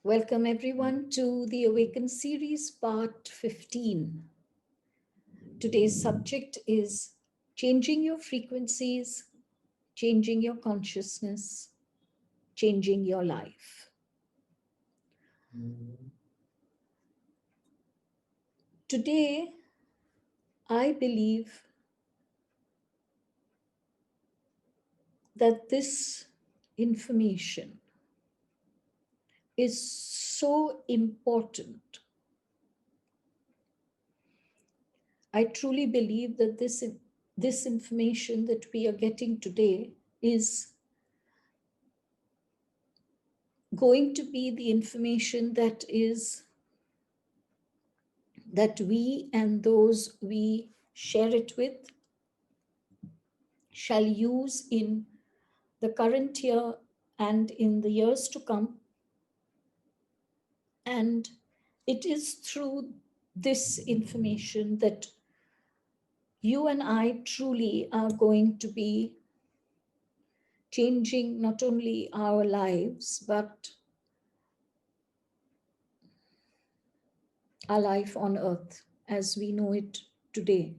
Welcome everyone to the Awaken series, part 15. Today's subject is changing your frequencies, changing your consciousness, changing your life. Today, I believe that this information is so important. I truly believe that this information that we are getting today is going to be the information that we and those we share it with shall use in the current year and in the years to come. And it is through this information that you and I truly are going to be changing not only our lives, but our life on earth as we know it today.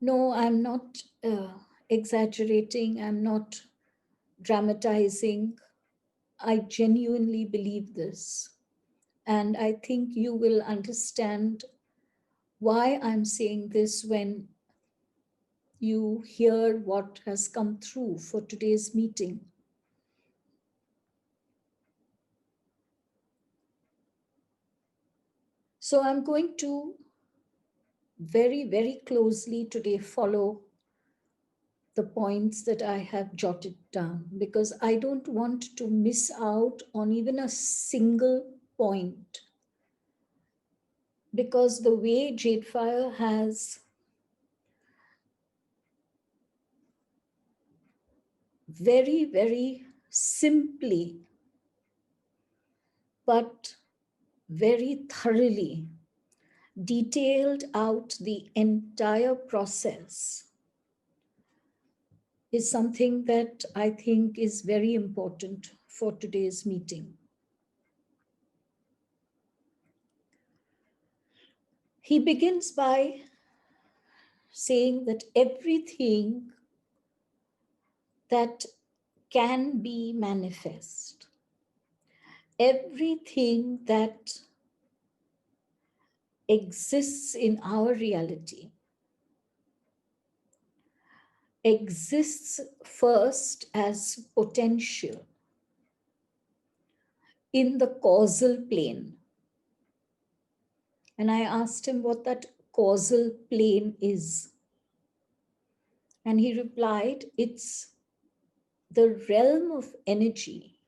No, I'm not exaggerating. I'm not dramatizing. I genuinely believe this. And I think you will understand why I'm saying this when you hear what has come through for today's meeting. So I'm going to very, very closely today follow the points that I have jotted down, because I don't want to miss out on even a single point. Because the way JadeFire has very, very simply, but very thoroughly detailed out the entire process is something that I think is very important for today's meeting. He begins by saying that everything that can be manifest, everything that exists in our reality, exists first as potential in the causal plane. And I asked him what that causal plane is. And he replied, it's the realm of energy.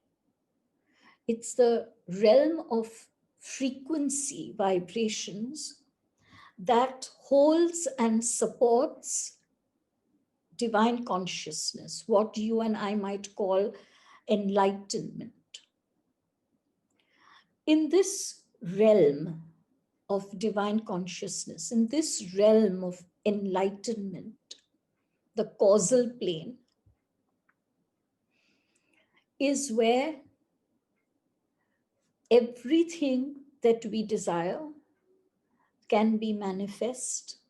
It's the realm of frequency vibrations that holds and supports divine consciousness, what you and I might call enlightenment. In this realm of divine consciousness, in this realm of enlightenment, the causal plane is where everything that we desire can be manifest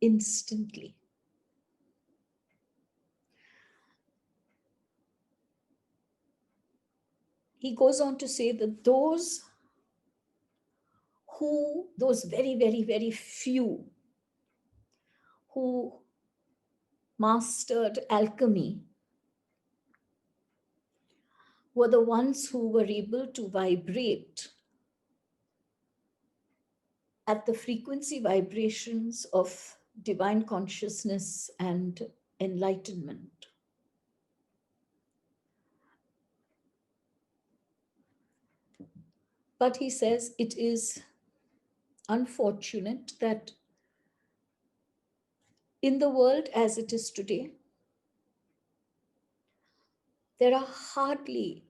instantly. He goes on to say that those very, very, very few who mastered alchemy were the ones who were able to vibrate at the frequency vibrations of divine consciousness and enlightenment. But he says it is unfortunate that in the world as it is today, there are hardly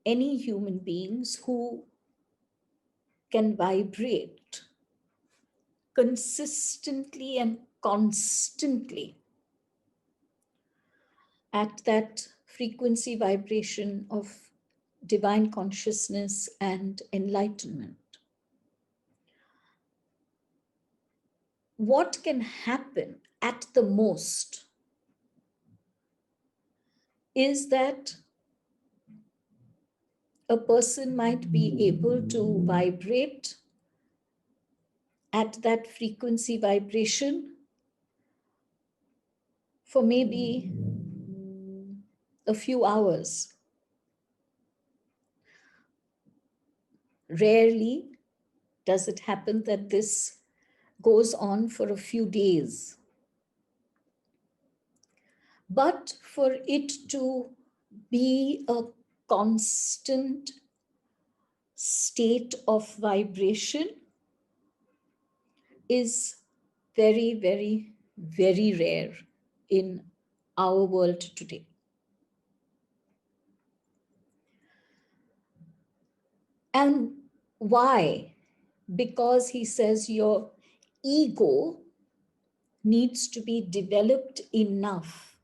any human beings who can vibrate consistently and constantly at that frequency vibration of divine consciousness and enlightenment, what can happen at the most is that a person might be able to vibrate at that frequency vibration for maybe a few hours. Rarely does it happen that this goes on for a few days. But for it to be a constant state of vibration is very, very, very rare in our world today. And why? Because he says your ego needs to be developed enough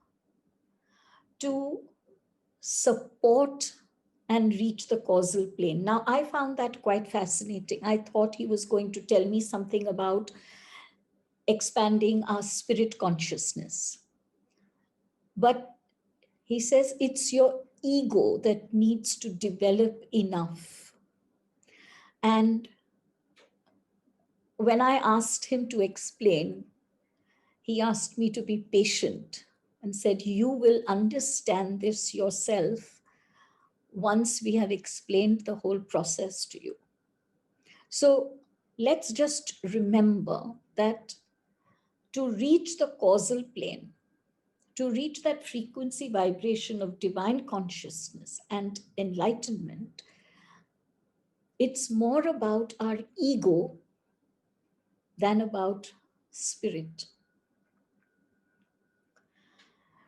to support and reach the causal plane. Now, I found that quite fascinating. I thought he was going to tell me something about expanding our spirit consciousness. But he says it's your ego that needs to develop enough. And when I asked him to explain, he asked me to be patient and said, you will understand this yourself once we have explained the whole process to you. So let's just remember that to reach the causal plane, to reach that frequency vibration of divine consciousness and enlightenment, it's more about our ego than about spirit.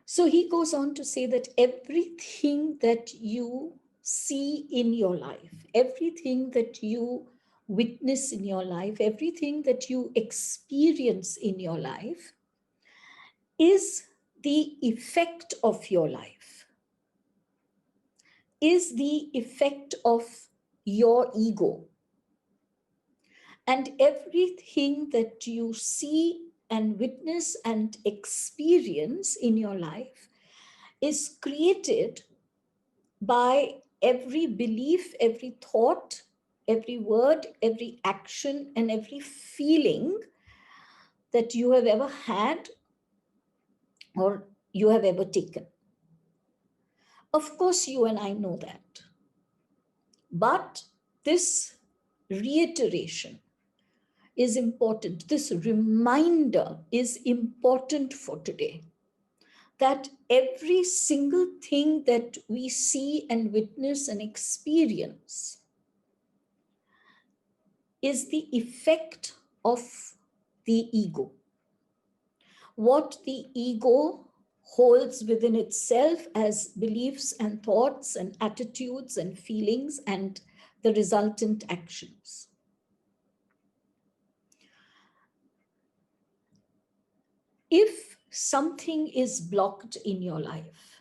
So he goes on to say that everything that you see in your life, everything that you witness in your life, everything that you experience in your life is the effect of your life, is the effect of your ego. And everything that you see and witness and experience in your life is created by every belief, every thought, every word, every action, and every feeling that you have ever had or you have ever taken. Of course, you and I know that. But this reiteration is important. This reminder is important for today, that every single thing that we see and witness and experience is the effect of the ego. What the ego holds within itself as beliefs and thoughts and attitudes and feelings and the resultant actions. If something is blocked in your life,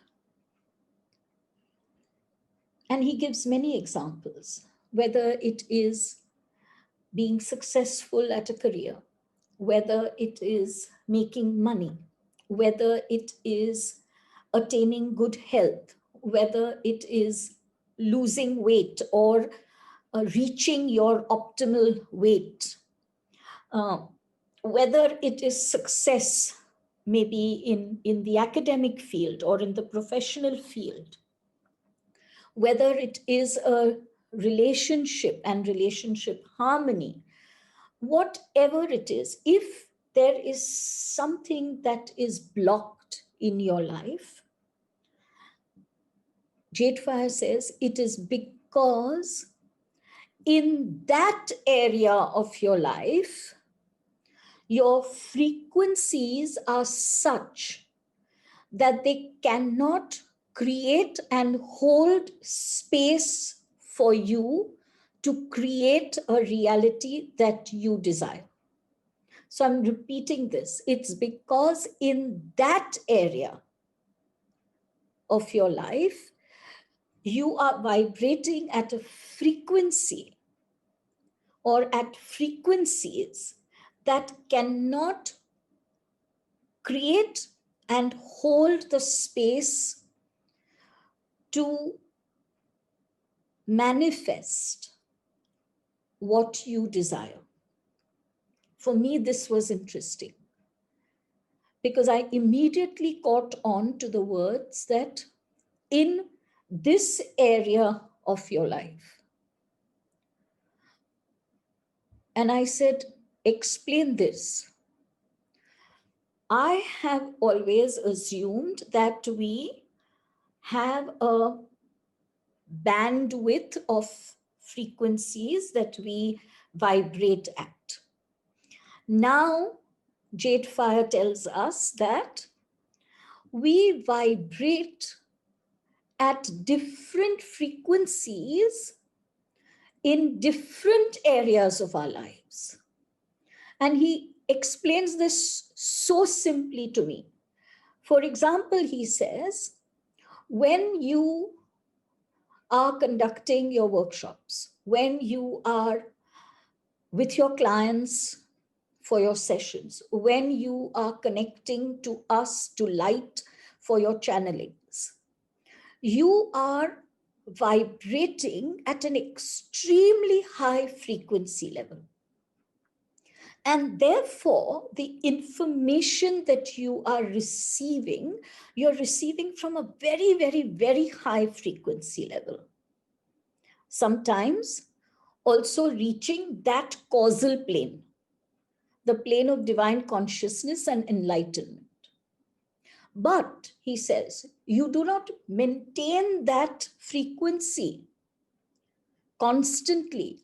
and he gives many examples, whether it is being successful at a career, whether it is making money, whether it is attaining good health, whether it is losing weight or reaching your optimal weight, whether it is success, maybe in the academic field or in the professional field, whether it is a relationship and relationship harmony, whatever it is, if there is something that is blocked in your life, JadeFire says it is because in that area of your life, your frequencies are such that they cannot create and hold space for you to create a reality that you desire. So I'm repeating this. It's because in that area, of your life, you are vibrating at a frequency or at frequencies that cannot create and hold the space to manifest what you desire. For me, this was interesting because I immediately caught on to the words that in this area of your life, and I said, explain this. I have always assumed that we have a bandwidth of frequencies that we vibrate at. Now, JadeFire tells us that we vibrate at different frequencies in different areas of our lives. And he explains this so simply to me. For example, he says, when you are conducting your workshops, when you are with your clients for your sessions, when you are connecting to us, to light for your channelings, you are vibrating at an extremely high frequency level. And therefore, the information that you are receiving, you're receiving from a very, very, very high frequency level. Sometimes also reaching that causal plane, the plane of divine consciousness and enlightenment. But, he says, you do not maintain that frequency constantly,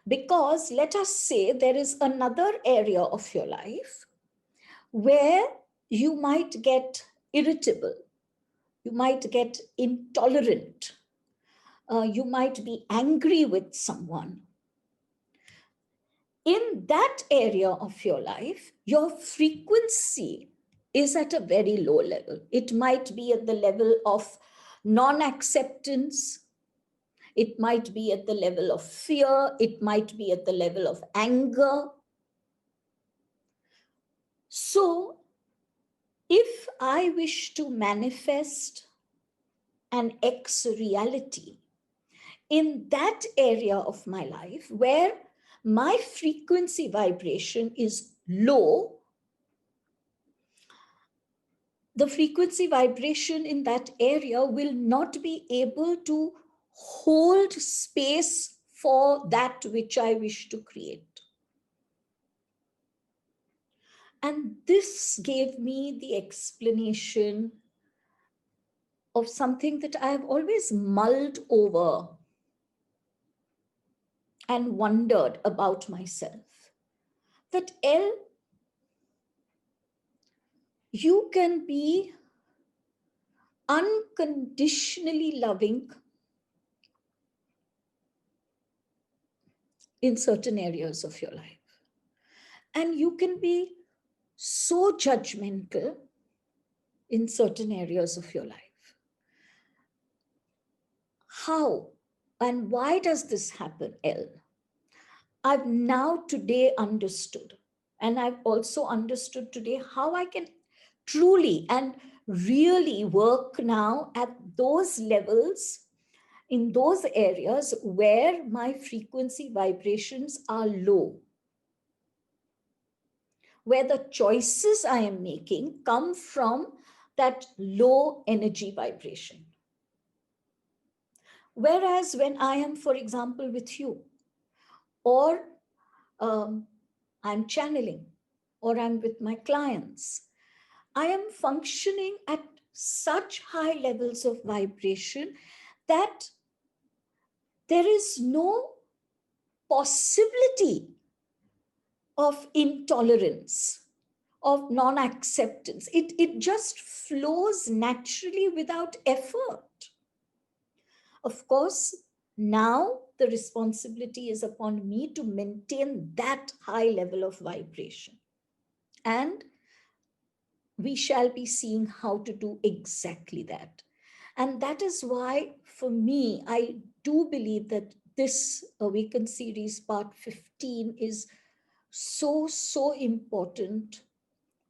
because let us say there is another area of your life where you might get irritable, you might get intolerant, you might be angry with someone. In that area of your life, your frequency is at a very low level. It might be at the level of non-acceptance. It might be at the level of fear. It might be at the level of anger. So, if I wish to manifest an X reality in that area of my life where my frequency vibration is low, the frequency vibration in that area will not be able to hold space for that which I wish to create. And this gave me the explanation of something that I have always mulled over and wondered about myself. That you can be unconditionally loving in certain areas of your life. And you can be so judgmental in certain areas of your life. How and why does this happen, I've now today understood, and I've also understood today how I can truly and really work now at those levels, in those areas where my frequency vibrations are low, where the choices I am making come from that low energy vibration. Whereas when I am, for example, with you, or I'm channeling, or I'm with my clients, I am functioning at such high levels of vibration that there is no possibility of intolerance, of non-acceptance. It just flows naturally without effort. Of course, now the responsibility is upon me to maintain that high level of vibration. And we shall be seeing how to do exactly that. And that is why, for me, I do believe that this Awaken series, part 15, is so, so important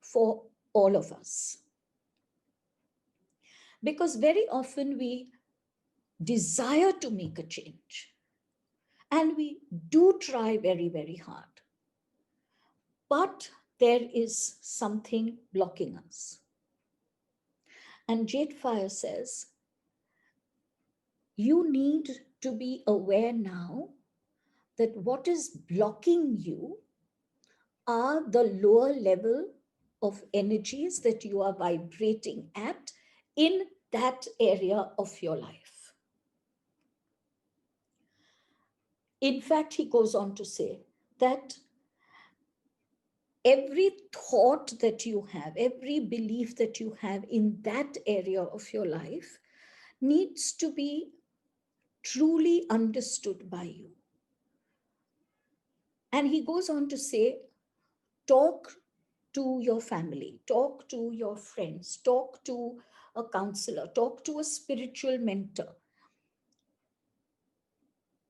for all of us. Because very often we desire to make a change, and we do try very, very hard. But there is something blocking us. And JadeFire says, you need to be aware now that what is blocking you are the lower level of energies that you are vibrating at in that area of your life. In fact, he goes on to say that every thought that you have, every belief that you have in that area of your life needs to be truly understood by you. And he goes on to say, talk to your family, talk to your friends, talk to a counselor, talk to a spiritual mentor.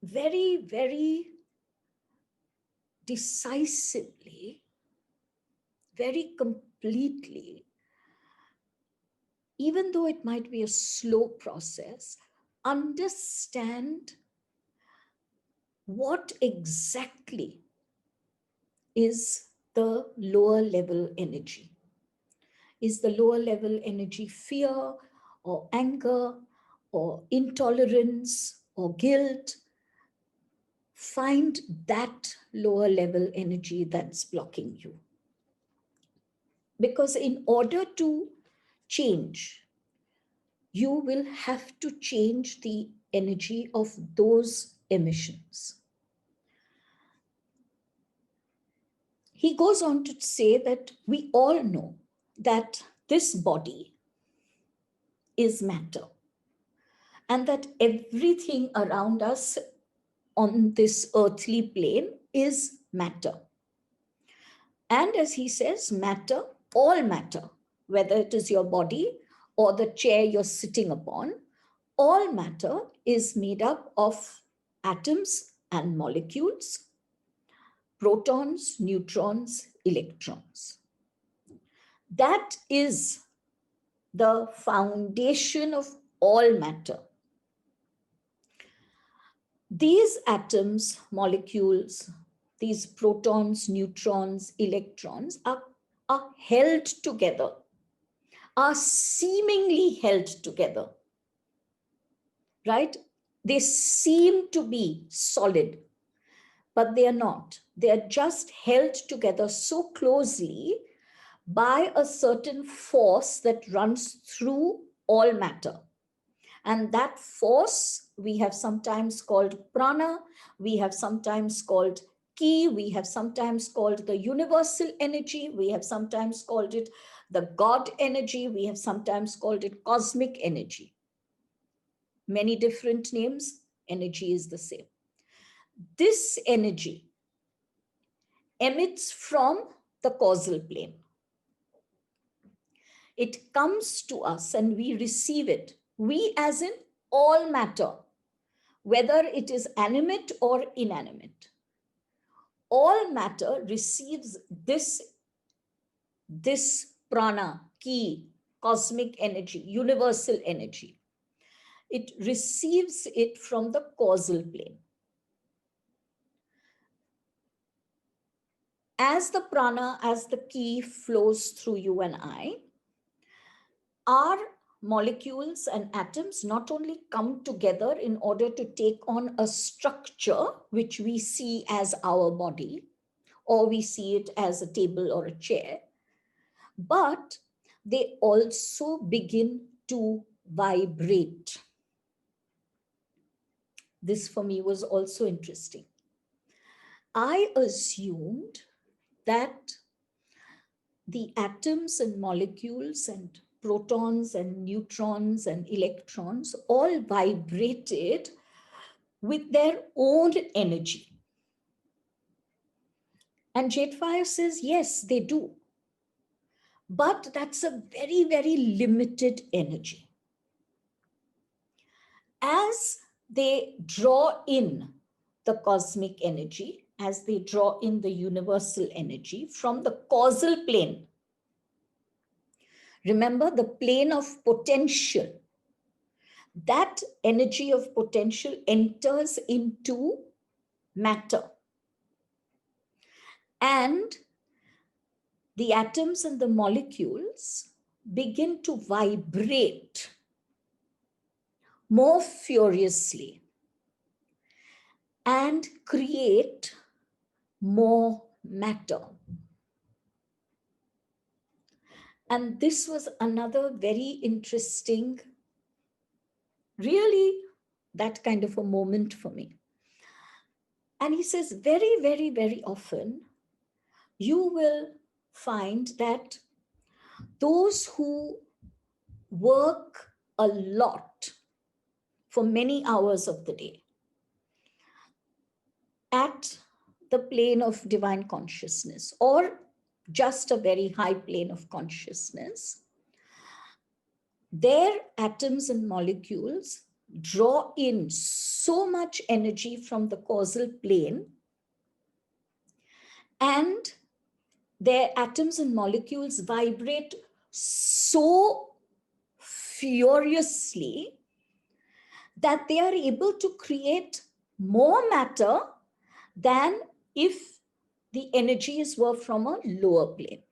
Very, very decisively, very completely, even though it might be a slow process, understand what exactly is the lower level energy. Is the lower level energy fear or anger or intolerance or guilt? Find that lower level energy that's blocking you. Because in order to change, you will have to change the energy of those emissions. He goes on to say that we all know that this body is matter, and that everything around us on this earthly plane is matter. And as he says, matter, all matter, whether it is your body or the chair you're sitting upon, all matter is made up of atoms and molecules, protons, neutrons, electrons. That is the foundation of all matter. These atoms, molecules, these protons, neutrons, electrons are held together, are seemingly held together, right? They seem to be solid, but they are not. They are just held together so closely by a certain force that runs through all matter. And that force we have sometimes called prana, we have sometimes called ki, we have sometimes called the universal energy, we have sometimes called it the God energy, we have sometimes called it cosmic energy. Many different names, energy is the same. This energy emits from the causal plane. It comes to us and we receive it. We as in all matter, whether it is animate or inanimate. All matter receives this prana, ki, cosmic energy, universal energy. It receives it from the causal plane. As the prana, as the ki flows through you and I, our molecules and atoms not only come together in order to take on a structure which we see as our body, or we see it as a table or a chair, but they also begin to vibrate. This for me was also interesting. I assumed that the atoms and molecules and protons and neutrons and electrons all vibrated with their own energy. And JadeFire says, yes, they do. But that's a very, very limited energy. as they draw in the cosmic energy, as they draw in the universal energy from the causal plane. Remember, the plane of potential, that energy of potential enters into matter. And the atoms and the molecules begin to vibrate more furiously and create more matter. And this was another very interesting, really that kind of a moment for me. And he says, very, very, very often, you will find that those who work a lot for many hours of the day at the plane of divine consciousness, or just a very high plane of consciousness, their atoms and molecules draw in so much energy from the causal plane, and their atoms and molecules vibrate so furiously that they are able to create more matter than if the energies were from a lower plane.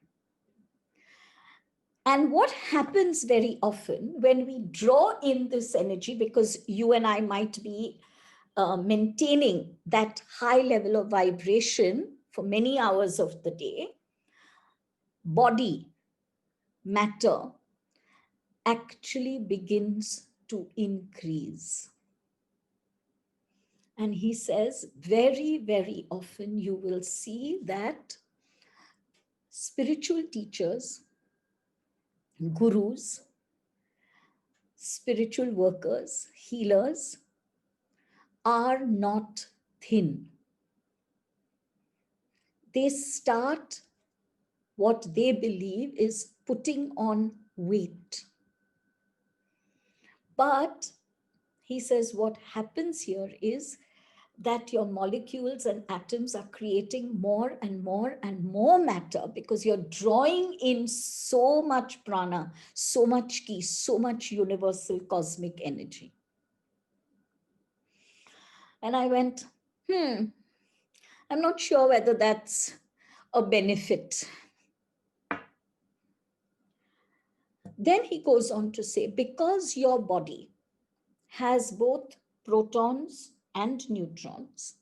And what happens very often when we draw in this energy, because you and I might be maintaining that high level of vibration for many hours of the day, body, matter actually begins to increase. And he says, very, very often you will see that spiritual teachers, gurus, spiritual workers, healers are not thin. They start what they believe is putting on weight. But he says what happens here is that your molecules and atoms are creating more and more and more matter because you're drawing in so much prana, so much ki, so much universal cosmic energy. And I went, I'm not sure whether that's a benefit. Then he goes on to say, because your body has both protons and neutrons,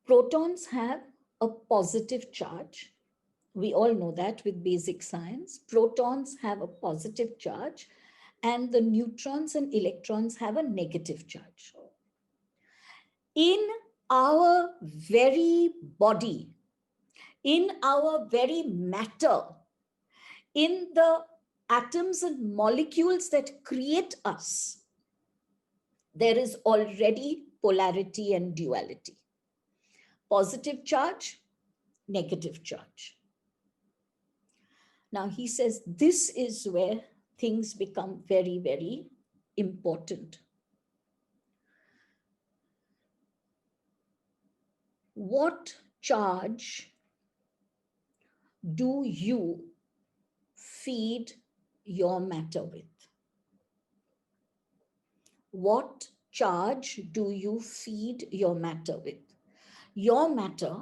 protons have a positive charge. We all know that with basic science. Protons have a positive charge, and the neutrons and electrons have a negative charge. In our very body, in our very matter, in the atoms and molecules that create us, there is already polarity and duality. Positive charge, negative charge. Now he says this is where things become very, very important. What charge do you feed your matter with? What charge do you feed your matter with? Your matter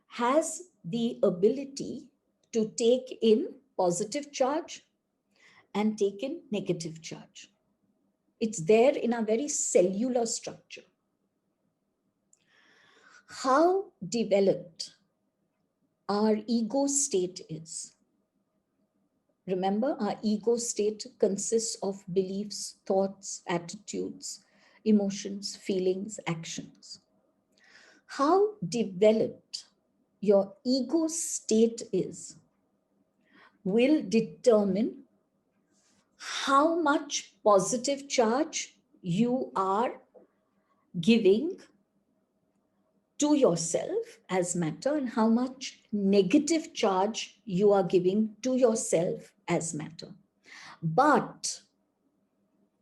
has the ability to take in positive charge and take in negative charge. It's there in our very cellular structure. How developed our ego state is. Remember, our ego state consists of beliefs, thoughts, attitudes, emotions, feelings, actions. How developed your ego state is will determine how much positive charge you are giving to yourself as matter and how much negative charge you are giving to yourself as matter. But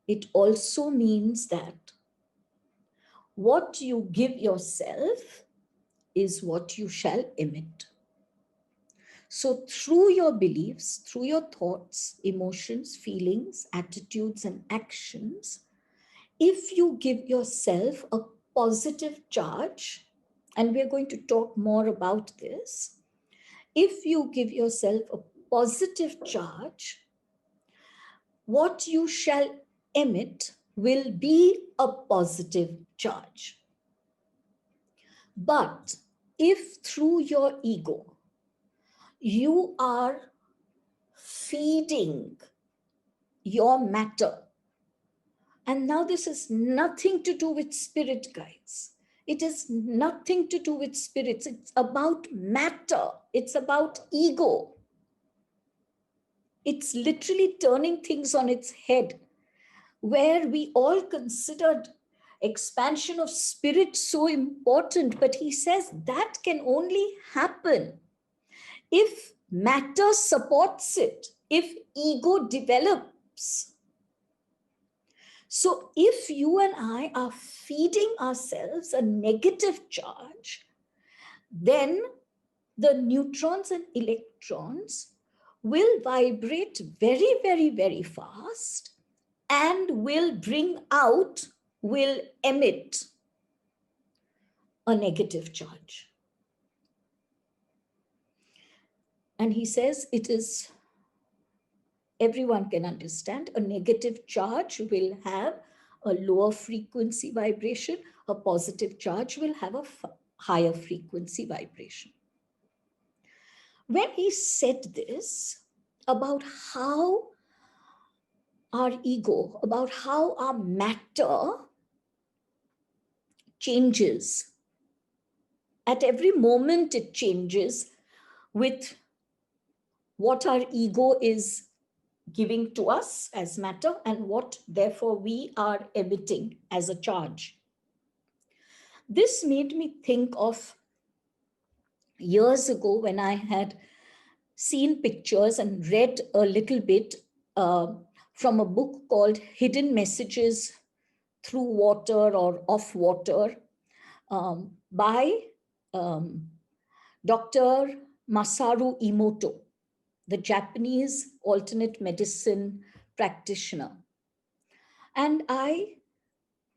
it also means that what you give yourself is what you shall emit. So through your beliefs, through your thoughts, emotions, feelings, attitudes, and actions, if you give yourself a positive charge, and we're going to talk more about this, if you give yourself a positive charge, what you shall emit will be a positive charge. But if through your ego, you are feeding your matter, and now this has nothing to do with spirit, guides. It has nothing to do with spirits. It's about matter. It's about ego. It's literally turning things on its head, where we all considered expansion of spirit so important, but he says that can only happen if matter supports it, if ego develops. So if you and I are feeding ourselves a negative charge, then the neutrons and electrons will vibrate very, very, very fast and will emit a negative charge. And he says it is, everyone can understand, a negative charge will have a lower frequency vibration, a positive charge will have a higher frequency vibration. When he said this about how our ego, about how our matter changes, at every moment it changes with what our ego is giving to us as matter and what therefore we are emitting as a charge. This made me think of years ago when I had seen pictures and read a little bit from a book called Hidden Messages Through Water or Off Water by Dr. Masaru Emoto, the Japanese alternate medicine practitioner. And I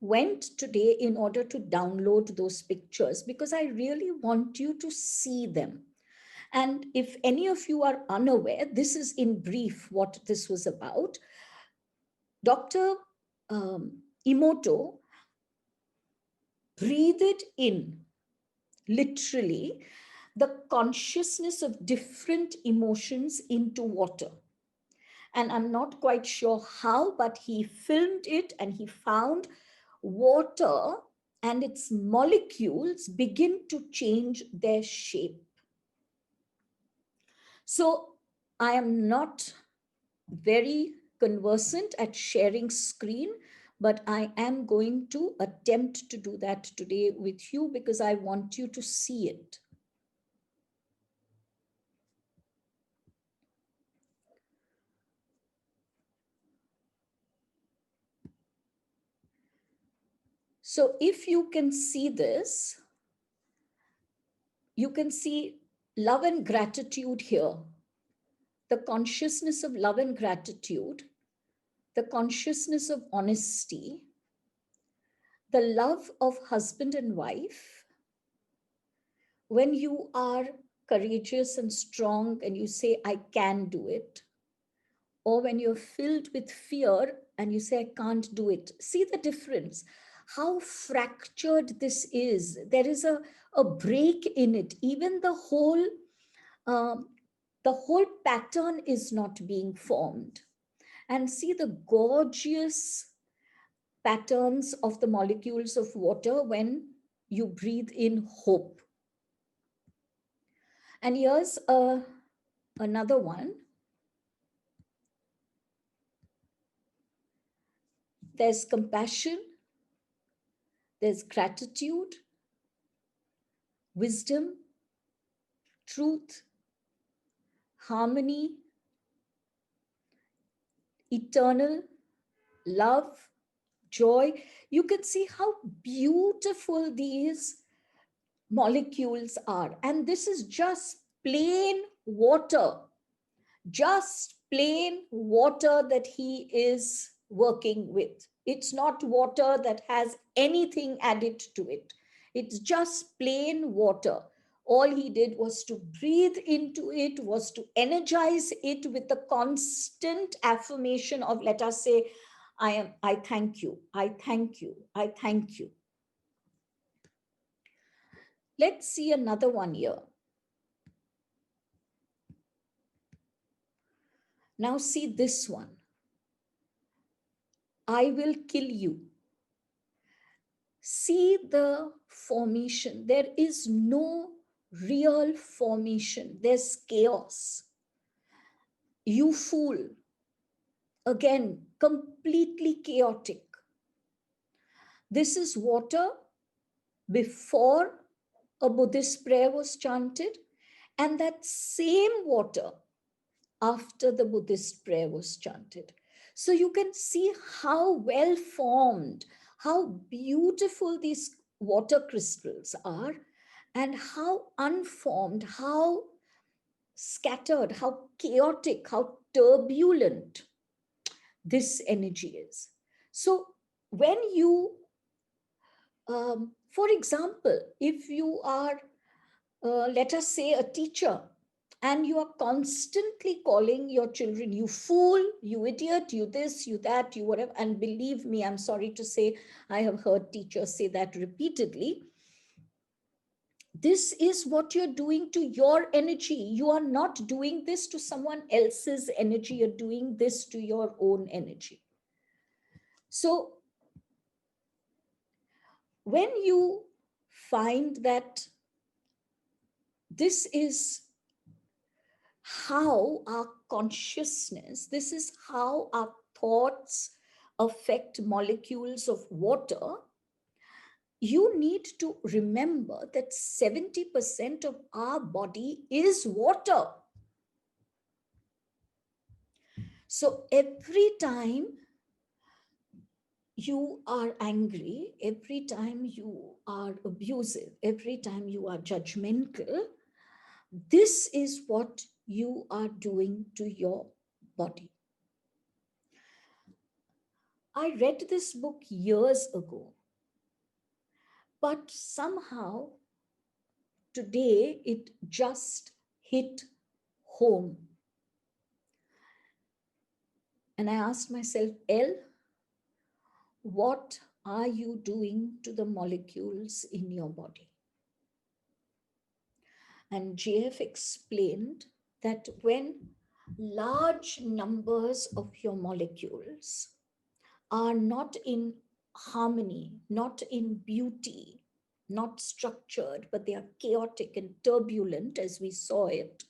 went today in order to download those pictures because I really want you to see them. And if any of you are unaware, this is in brief what this was about. Dr. Emoto breathed in, literally, the consciousness of different emotions into water. And I'm not quite sure how, but he filmed it and he found water and its molecules begin to change their shape. So I am not very conversant at sharing screen, but I am going to attempt to do that today with you because I want you to see it. So if you can see this, you can see love and gratitude here. The consciousness of love and gratitude, the consciousness of honesty, the love of husband and wife. When you are courageous and strong and you say, I can do it, or when you're filled with fear and you say, I can't do it. See the difference, how fractured this is. There is a break in it. Even the whole pattern is not being formed. And see the gorgeous patterns of the molecules of water when you breathe in hope. And here's another one. There's compassion, there's gratitude, wisdom, truth, harmony, eternal, love, joy. You can see how beautiful these molecules are. And this is just plain water, just plain water that he is working with. It's not water that has anything added to it. It's just plain water. All he did was to breathe into it, was to energize it with the constant affirmation of, let us say, I thank you, I thank you, I thank you. Let's see another one here. Now see this one. I will kill you. See the formation. There is no real formation. There's chaos. You fool. Again, completely chaotic. This is water before a Buddhist prayer was chanted, and that same water after the Buddhist prayer was chanted. So you can see how well formed, how beautiful these water crystals are, and how unformed, how scattered, how chaotic, how turbulent this energy is. So when you, for example, if you are, let us say, a teacher, and you are constantly calling your children, you fool, you idiot, you this, you that, you whatever. And believe me, I'm sorry to say, I have heard teachers say that repeatedly. This is what you're doing to your energy. You are not doing this to someone else's energy. You're doing this to your own energy. So when you find that this is how our consciousness, this is how our thoughts affect molecules of water, you need to remember that 70% of our body is water. So every time you are angry, every time you are abusive, every time you are judgmental, this is what you are doing to your body. I read this book years ago, but somehow today it just hit home. And I asked myself, Elle, what are you doing to the molecules in your body? And JF explained that when large numbers of your molecules are not in harmony, not in beauty, not structured, but they are chaotic and turbulent, as we saw it,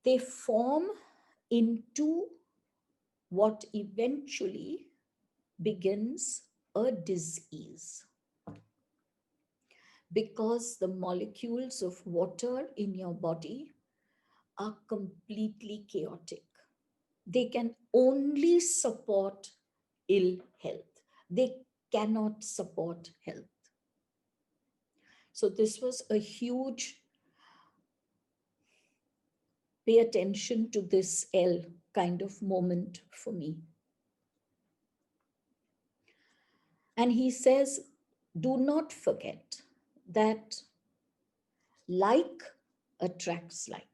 they form into what eventually begins a disease. Because the molecules of water in your body are completely chaotic. They can only support ill health. They cannot support health. So this was a huge pay attention to this L kind of moment for me. And he says, do not forget that like attracts like.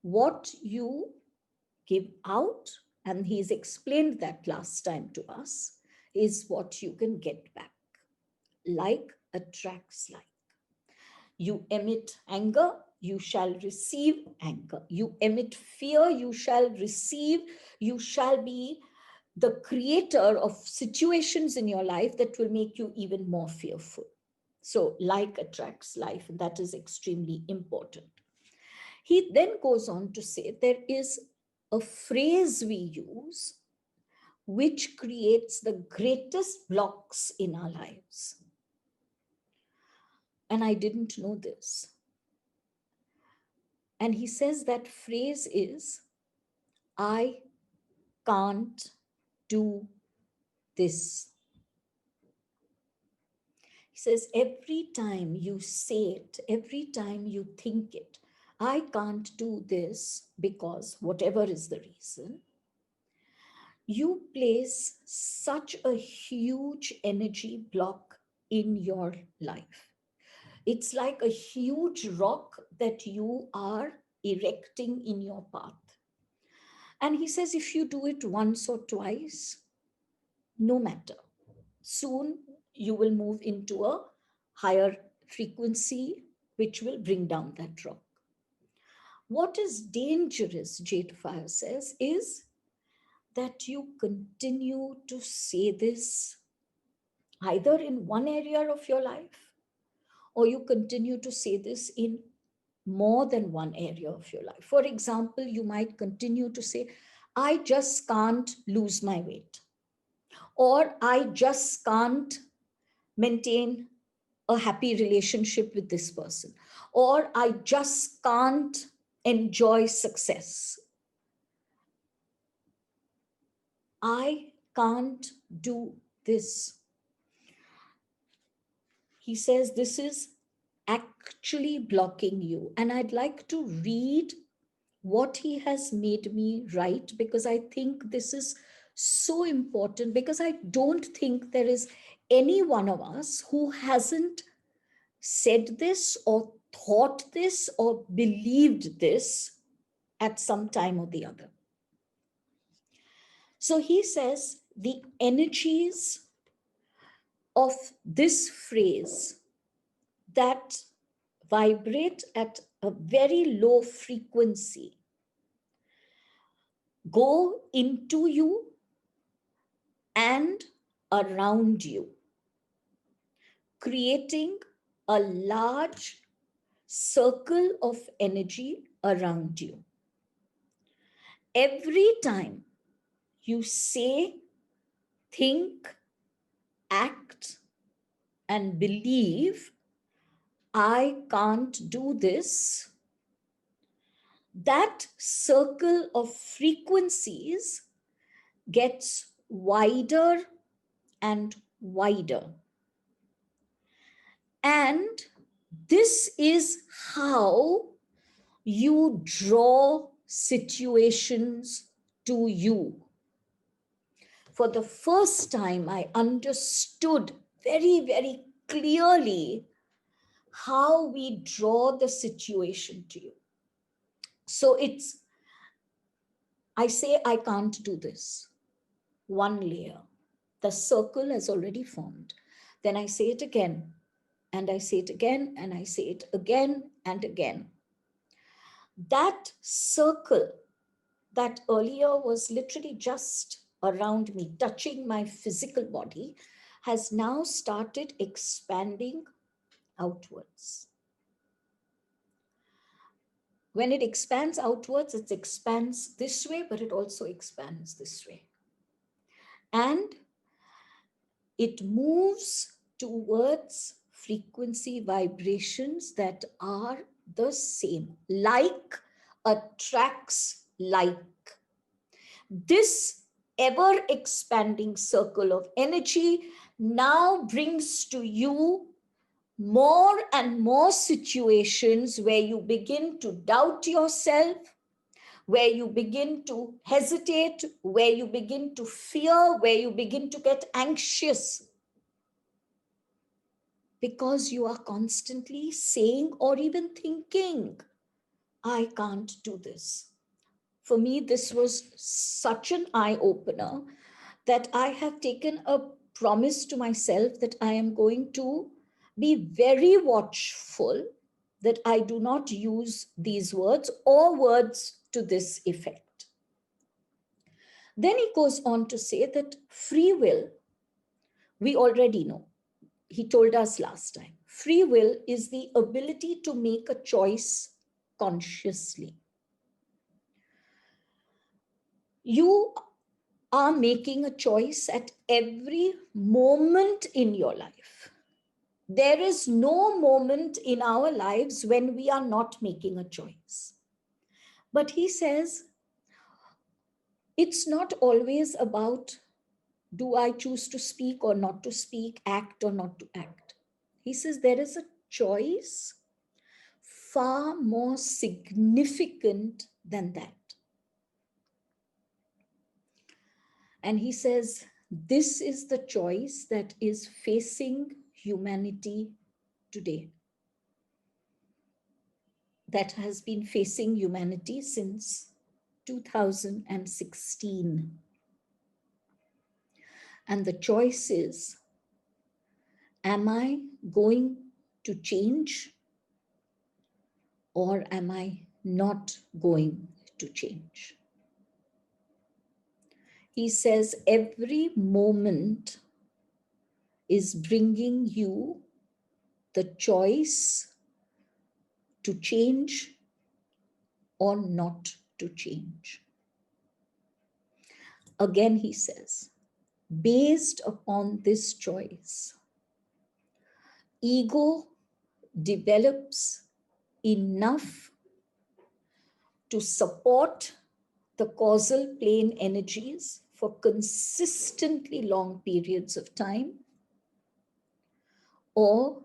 What you give out, and he's explained that last time to us, is what you can get back. Like attracts like. You emit anger, you shall receive anger. You emit fear, you shall receive. You shall be the creator of situations in your life that will make you even more fearful. So like attracts life, and that is extremely important. He then goes on to say there is a phrase we use which creates the greatest blocks in our lives. And I didn't know this. And he says that phrase is, I can't do this. He says, every time you say it, every time you think it, I can't do this because whatever is the reason, you place such a huge energy block in your life. It's like a huge rock that you are erecting in your path. And he says, if you do it once or twice, no matter. Soon you will move into a higher frequency, which will bring down that rock. What is dangerous, JadeFire says, is that you continue to say this either in one area of your life, or you continue to say this in more than one area of your life. For example, you might continue to say, I just can't lose my weight, or I just can't maintain a happy relationship with this person, or I just can't enjoy success. I can't do this. He says this is actually blocking you. And I'd like to read what he has made me write, because I think this is so important, because I don't think there is any one of us who hasn't said this or thought this or believed this at some time or the other. So he says the energies of this phrase that vibrate at a very low frequency go into you and around you, creating a large circle of energy around you. Every time you say, think, act, and believe, I can't do this, that circle of frequencies gets wider and wider. And this is how you draw situations to you. For the first time, I understood very, very clearly how we draw the situation to you. So it's, I say, I can't do this. One layer. The circle has already formed. Then I say it again, and I say it again, and I say it again and again. That circle that earlier was literally just around me, touching my physical body, has now started expanding outwards. When it expands outwards, it expands this way, but it also expands this way. And it moves towards frequency vibrations that are the same. Like attracts like. This ever expanding circle of energy now brings to you more and more situations where you begin to doubt yourself, where you begin to hesitate, where you begin to fear, where you begin to get anxious, because you are constantly saying or even thinking, I can't do this. For me, this was such an eye-opener that I have taken a promise to myself that I am going to be very watchful that I do not use these words or words to this effect. Then he goes on to say that free will, we already know. He told us last time, free will is the ability to make a choice consciously. You are making a choice at every moment in your life. There is no moment in our lives when we are not making a choice. But he says, it's not always about, do I choose to speak or not to speak, act or not to act? He says there is a choice far more significant than that. And he says, this is the choice that is facing humanity today, that has been facing humanity since 2016. And the choice is, am I going to change or am I not going to change? He says every moment is bringing you the choice to change or not to change. Again, he says, based upon this choice, ego develops enough to support the causal plane energies for consistently long periods of time, or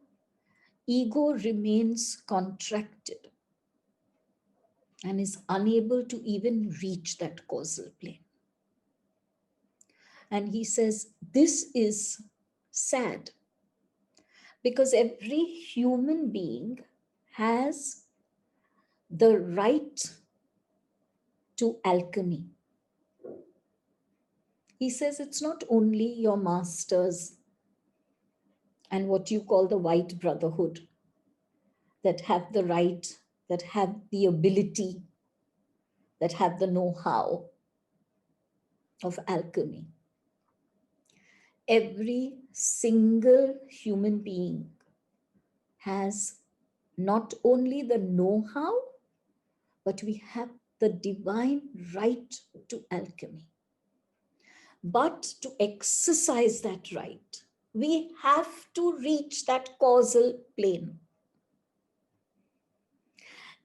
ego remains contracted and is unable to even reach that causal plane. And he says, this is sad because every human being has the right to alchemy. He says it's not only your masters and what you call the white brotherhood that have the right, that have the ability, that have the know-how of alchemy. Every single human being has not only the know-how, but we have the divine right to alchemy. But to exercise that right, we have to reach that causal plane.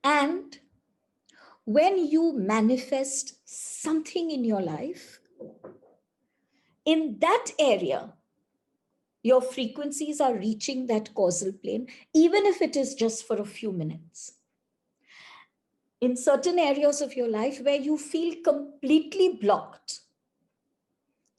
And when you manifest something in your life, in that area, your frequencies are reaching that causal plane, even if it is just for a few minutes. In certain areas of your life where you feel completely blocked,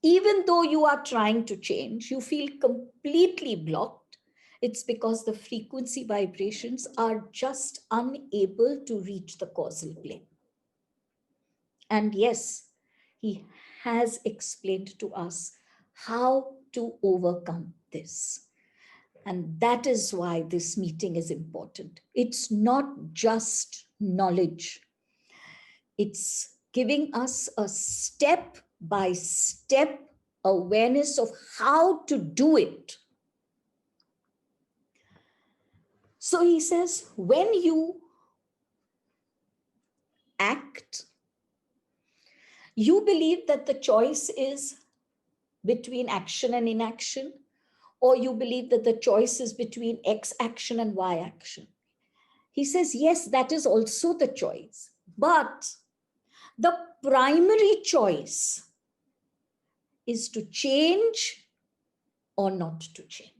even though you are trying to change, you feel completely blocked, it's because the frequency vibrations are just unable to reach the causal plane. And yes, he has explained to us how to overcome this. And that is why this meeting is important. It's not just knowledge. It's giving us a step-by-step awareness of how to do it. So he says, when you act, you believe that the choice is between action and inaction, or you believe that the choice is between X action and Y action. He says, yes, that is also the choice. But the primary choice is to change or not to change.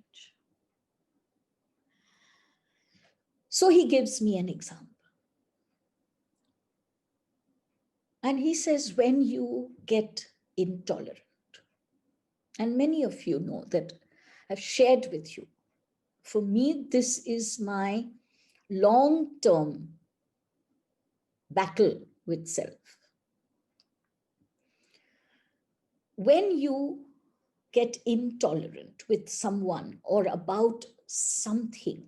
So he gives me an example. And he says, when you get intolerant, and many of you know that I've shared with you, for me, this is my long-term battle with self. When you get intolerant with someone or about something,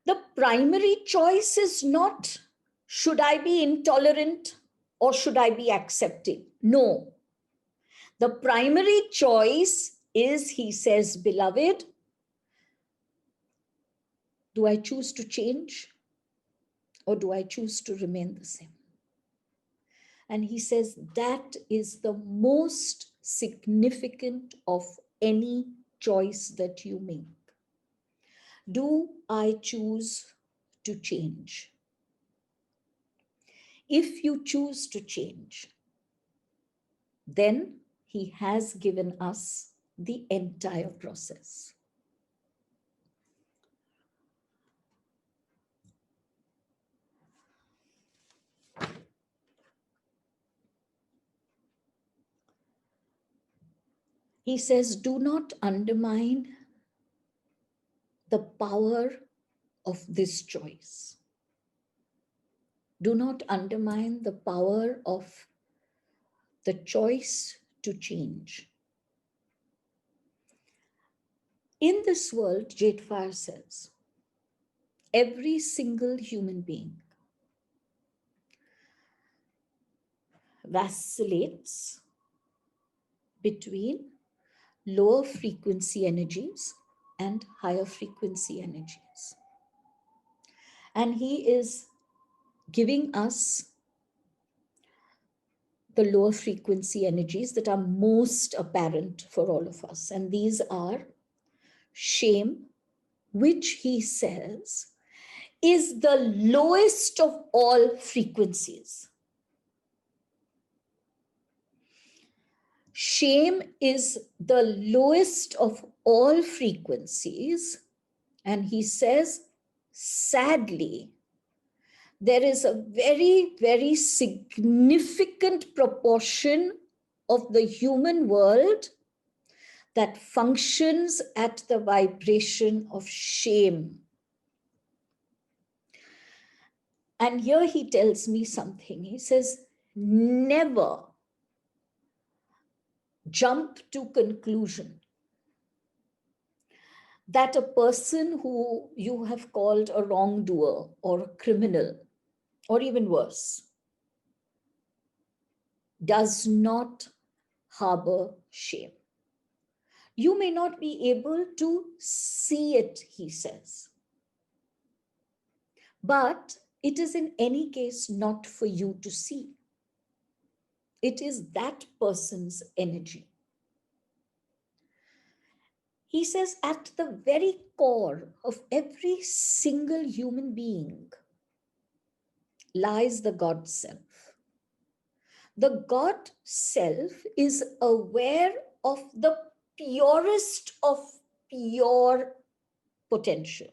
the primary choice is not, should I be intolerant or should I be accepting? No. The primary choice is, he says, beloved, do I choose to change or do I choose to remain the same? And he says that is the most significant of any choice that you make. Do I choose to change? If you choose to change, then he has given us the entire process. He says, do not undermine the power of this choice. Do not undermine the power of the choice to change. In this world, JadeFire says, every single human being vacillates between lower frequency energies and higher frequency energies. And he is giving us the lower frequency energies that are most apparent for all of us. And these are shame, which he says is the lowest of all frequencies. Shame is the lowest of all frequencies. And he says, sadly, there is a very, very significant proportion of the human world that functions at the vibration of shame. And here he tells me something. He says, never jump to conclusion that a person who you have called a wrongdoer or a criminal, or even worse, does not harbor shame. You may not be able to see it, he says, but it is in any case not for you to see. It is that person's energy. He says at the very core of every single human being lies the God self. The God self is aware of the purest of pure potential,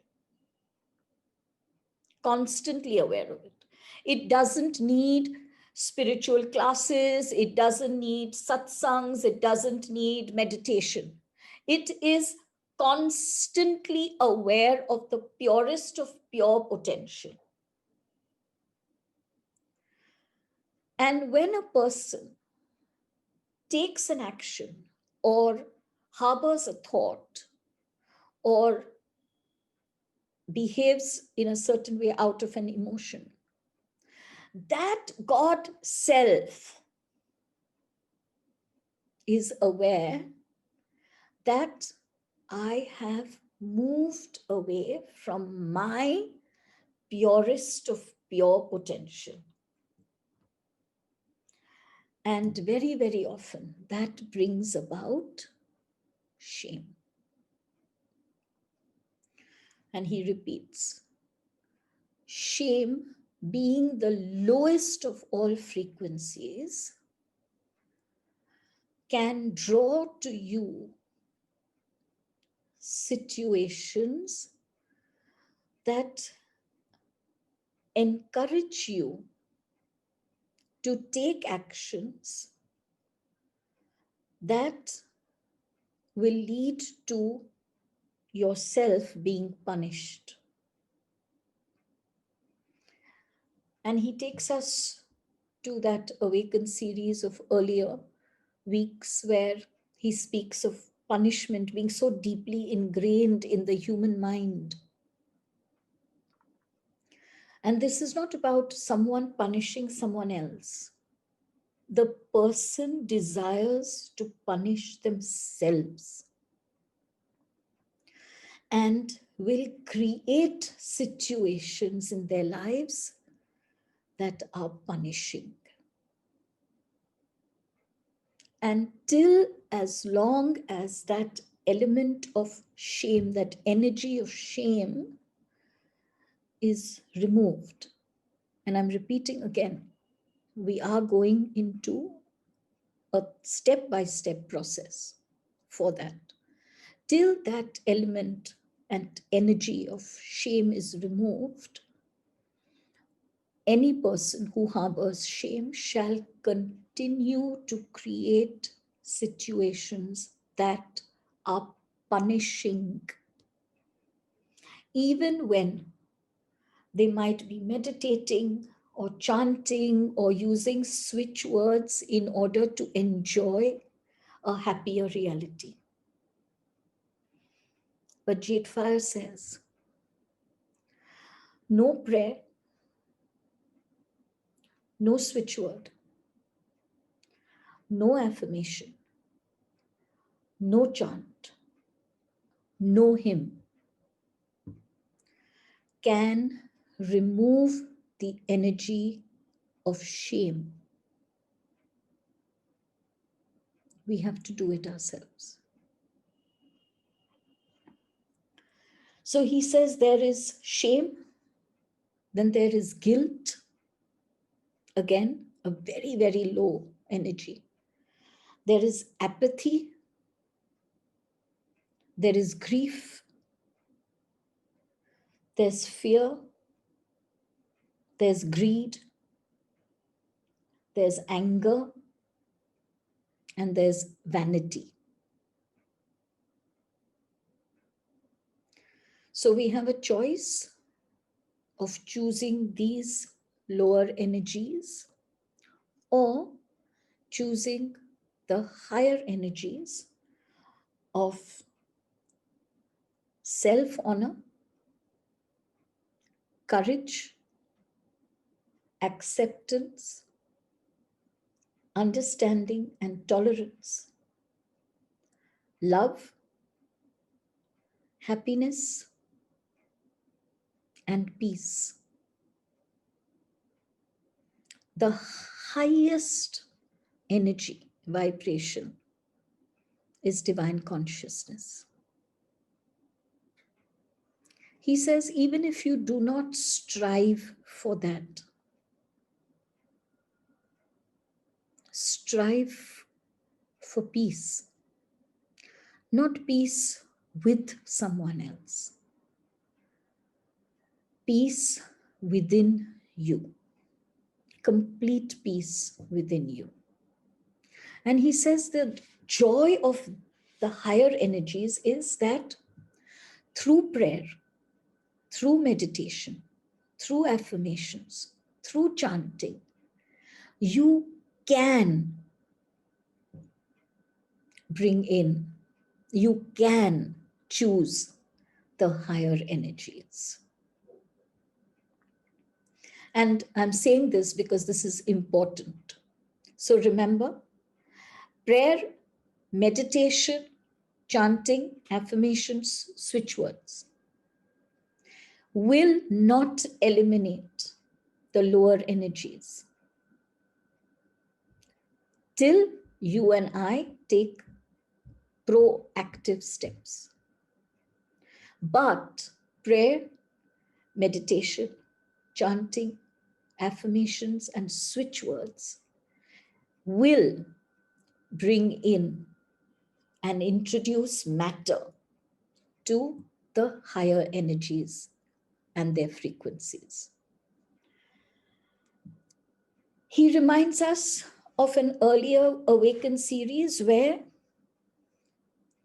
constantly aware of it. It doesn't need spiritual classes, it doesn't need satsangs, it doesn't need meditation. It is constantly aware of the purest of pure potential. And when a person takes an action or harbors a thought or behaves in a certain way out of an emotion, that God self is aware that I have moved away from my purest of pure potential. And very, very often that brings about shame. And he repeats, shame being the lowest of all frequencies can draw to you situations that encourage you to take actions that will lead to yourself being punished. And he takes us to that Awaken series of earlier weeks where he speaks of punishment being so deeply ingrained in the human mind. And this is not about someone punishing someone else. The person desires to punish themselves and will create situations in their lives that are punishing. Until as long as that element of shame, that energy of shame is removed. And I'm repeating again, we are going into a step-by-step process for that. Till that element and energy of shame is removed, any person who harbors shame shall continue to create situations that are punishing, even when they might be meditating or chanting or using switch words in order to enjoy a happier reality. But JadeFire says, no prayer, no switch word, no affirmation, no chant, no hymn can remove the energy of shame. We have to do it ourselves. So he says there is shame, then there is guilt. Again, a very, very low energy. There is apathy. There is grief. There's fear. There's greed. There's anger. And there's vanity. So we have a choice of choosing these lower energies or choosing the higher energies of self-honor, courage, acceptance, understanding and tolerance, love, happiness, and peace. The highest energy vibration is divine consciousness. He says, even if you do not strive for that, strive for peace, not peace with someone else, peace within you, complete peace within you. And he says the joy of the higher energies is that through prayer, through meditation, through affirmations, through chanting, you can bring in, you can choose the higher energies. And I'm saying this because this is important. So remember, prayer, meditation, chanting, affirmations, switch words will not eliminate the lower energies till you and I take proactive steps. But prayer, meditation, chanting, affirmations, and switch words will bring in and introduce matter to the higher energies and their frequencies. He reminds us of an earlier Awaken series where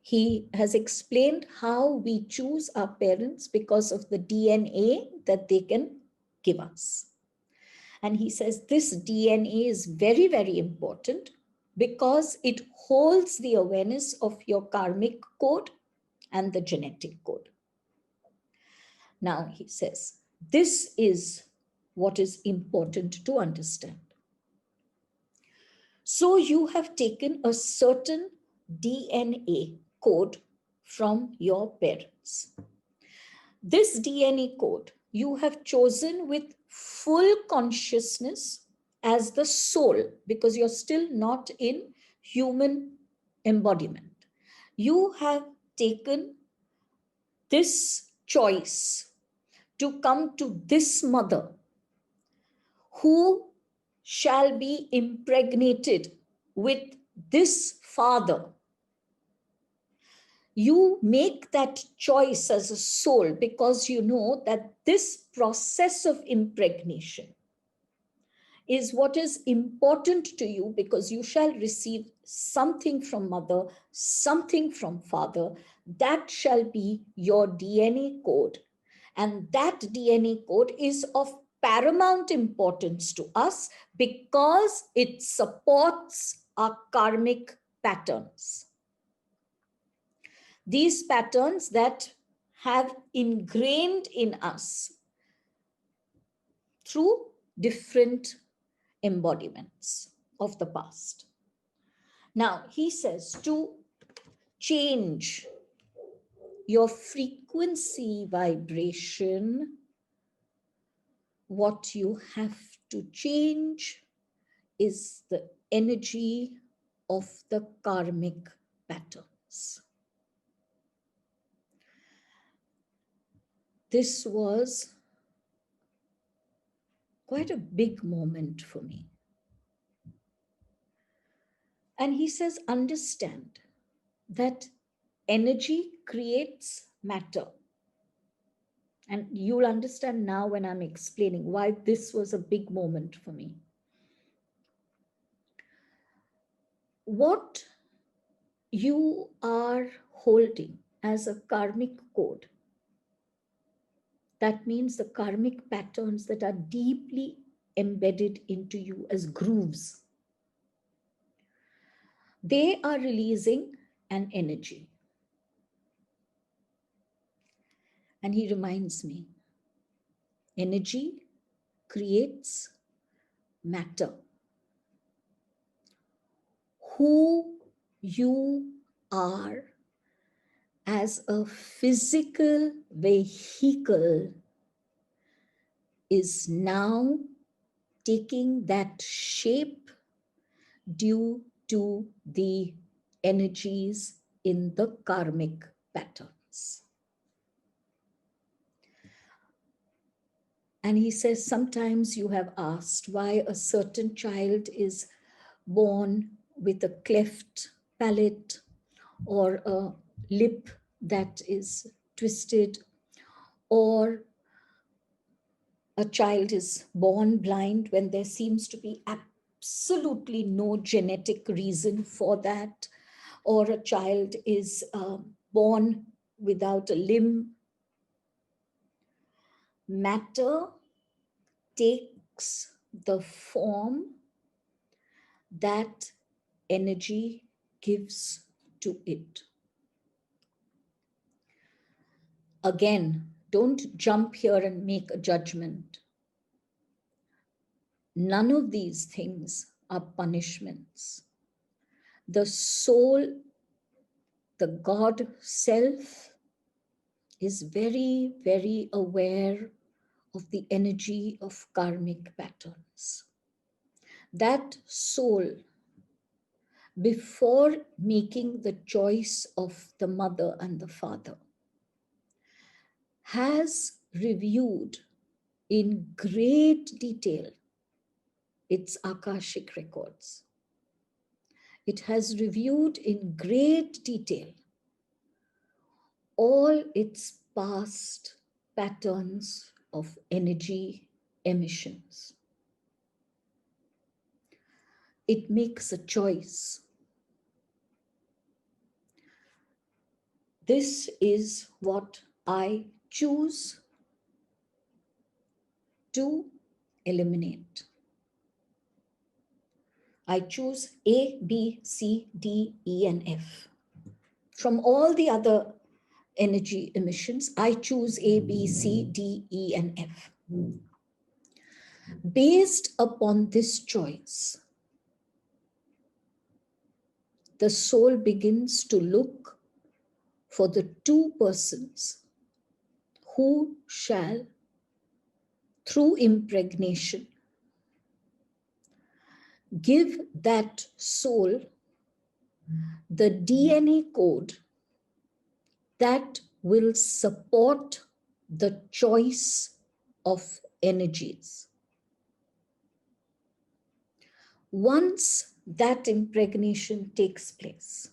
he has explained how we choose our parents because of the DNA that they can give us. And he says this DNA is very, very important because it holds the awareness of your karmic code and the genetic code. Now he says, this is what is important to understand. So you have taken a certain DNA code from your parents. This DNA code you have chosen with full consciousness as the soul, because you're still not in human embodiment. You have taken this choice to come to this mother who shall be impregnated with this father. You make that choice as a soul because you know that this process of impregnation is what is important to you, because you shall receive something from mother, something from father. That shall be your DNA code. And that DNA code is of paramount importance to us because it supports our karmic patterns. These patterns that have ingrained in us through different embodiments of the past. Now, he says to change your frequency vibration, what you have to change is the energy of the karmic patterns. This was quite a big moment for me. And he says, understand that energy creates matter. And you'll understand now when I'm explaining why this was a big moment for me. What you are holding as a karmic code, that means the karmic patterns that are deeply embedded into you as grooves, they are releasing an energy. And he reminds me, energy creates matter. Who you are as a physical vehicle is now taking that shape due to the energies in the karmic patterns. And he says, sometimes you have asked why a certain child is born with a cleft palate or a lip that is twisted, or a child is born blind when there seems to be absolutely no genetic reason for that, or a child is born without a limb. Matter takes the form that energy gives to it. Again, don't jump here and make a judgment. None of these things are punishments. The soul, the God self, is very, very aware of the energy of karmic patterns. That soul, before making the choice of the mother and the father, has reviewed in great detail its Akashic records. It has reviewed in great detail all its past patterns of energy emissions. It makes a choice. This is what I choose to eliminate. I choose A, B, C, D, E, and F. From all the other energy emissions, I choose A, B, C, D, E, and F. Based upon this choice, the soul begins to look for the two persons who shall, through impregnation, give that soul the DNA code that will support the choice of energies. Once that impregnation takes place,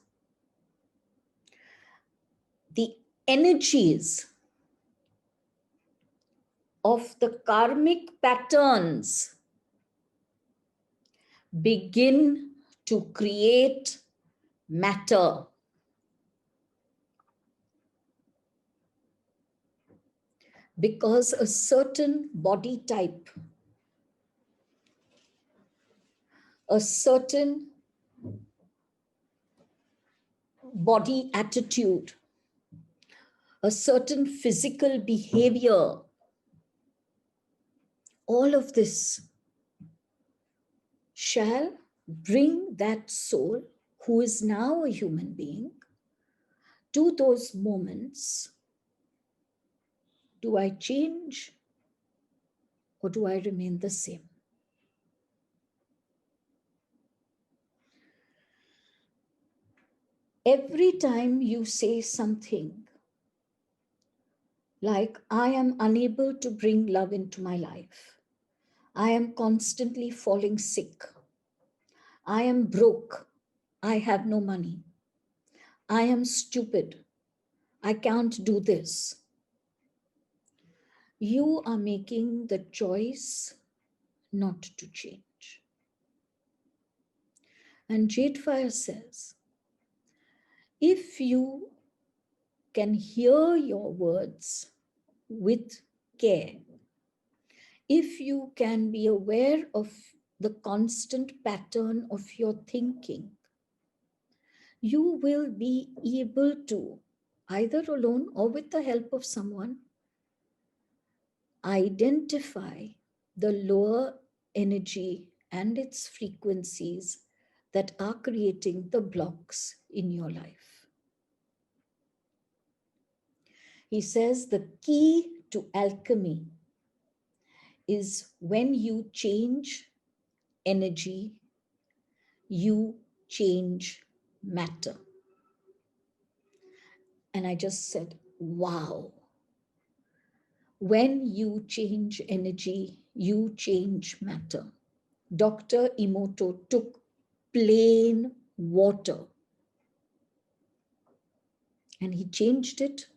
the energies of the karmic patterns begin to create matter. Because a certain body type, a certain body attitude, a certain physical behavior, all of this shall bring that soul, who is now a human being, to those moments. Do I change or do I remain the same? Every time you say something like, I am unable to bring love into my life, I am constantly falling sick, I am broke, I have no money, I am stupid, I can't do this, you are making the choice not to change. And JadeFire says, if you can hear your words with care, if you can be aware of the constant pattern of your thinking, you will be able to, either alone or with the help of someone, identify the lower energy and its frequencies that are creating the blocks in your life. He says the key to alchemy is when you change energy, you change matter. And I just said, wow. When you change energy, you change matter. Dr. Emoto took plain water and he changed it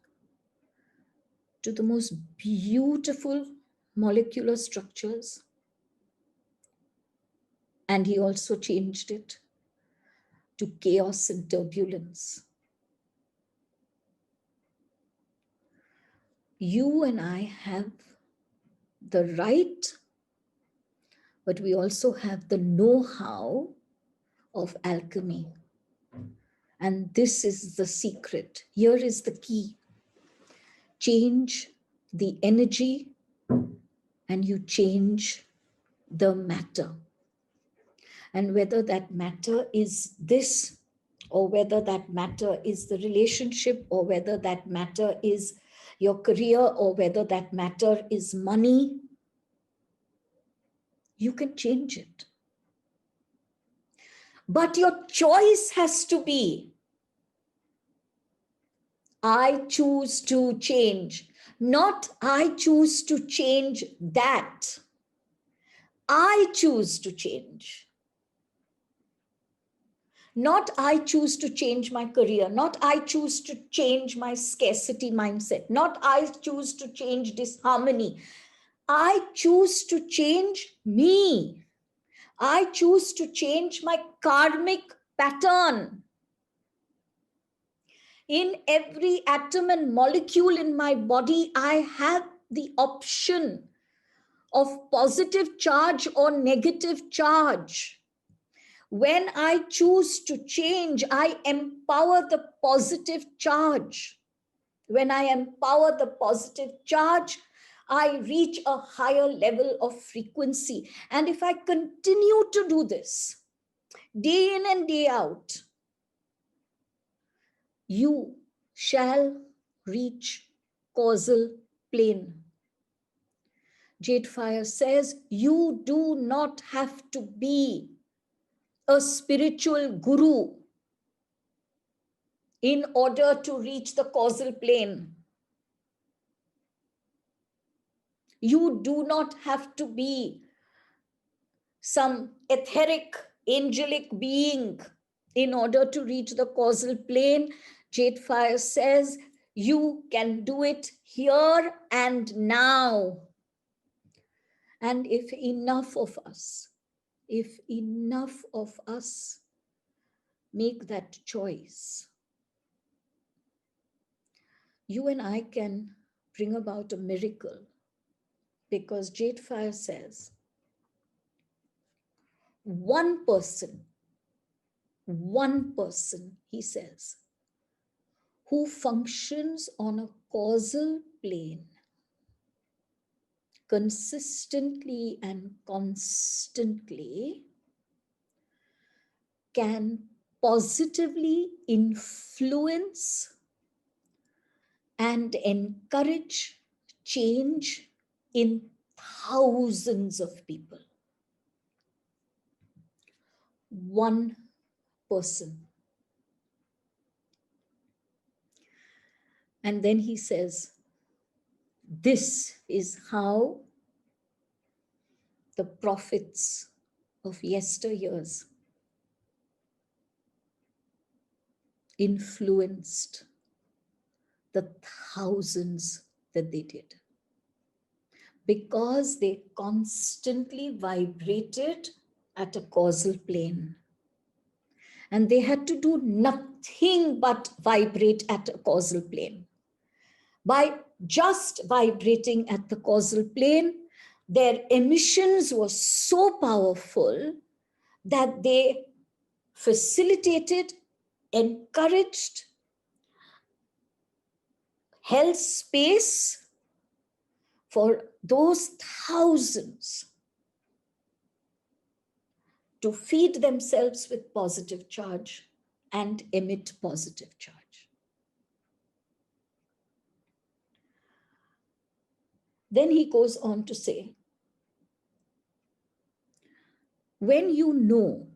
to the most beautiful molecular structures. And he also changed it to chaos and turbulence. You and I have the right, but we also have the know-how of alchemy. And this is the secret. Here is the key. Change the energy and you change the matter. And whether that matter is this, or whether that matter is the relationship, or whether that matter is your career, or whether that matter is money, you can change it. But your choice has to be, I choose to change, not I choose to change that. I choose to change. Not I choose to change my career, not I choose to change my scarcity mindset, not I choose to change disharmony. I choose to change me. I choose to change my karmic pattern. In every atom and molecule in my body, I have the option of positive charge or negative charge. When I choose to change, I empower the positive charge. When I empower the positive charge, I reach a higher level of frequency. And if I continue to do this day in and day out, you shall reach causal plane. JadeFire says, you do not have to be a spiritual guru in order to reach the causal plane. You do not have to be some etheric angelic being in order to reach the causal plane. JadeFire says you can do it here and now. And if enough of us make that choice, you and I can bring about a miracle, because JadeFire says one person, he says, who functions on a causal plane consistently and constantly can positively influence and encourage change in thousands of people. One person. And then he says, this is how the prophets of yesteryears influenced the thousands that they did, because they constantly vibrated at a causal plane. And they had to do nothing but vibrate at a causal plane. By just vibrating at the causal plane, their emissions were so powerful that they facilitated, encouraged, held space for those thousands to feed themselves with positive charge and emit positive charge. Then he goes on to say, when you know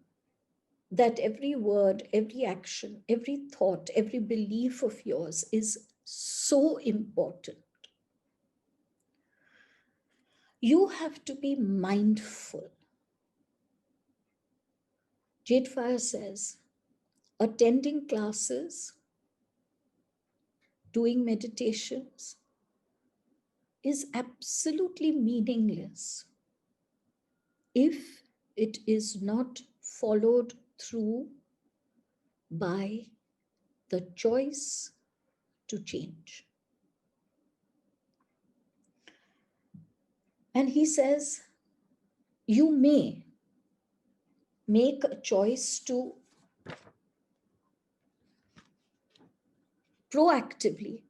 that every word, every action, every thought, every belief of yours is so important, you have to be mindful. JadeFire says, attending classes, doing meditations is absolutely meaningless if it is not followed through by the choice to change. And he says, you may make a choice to proactively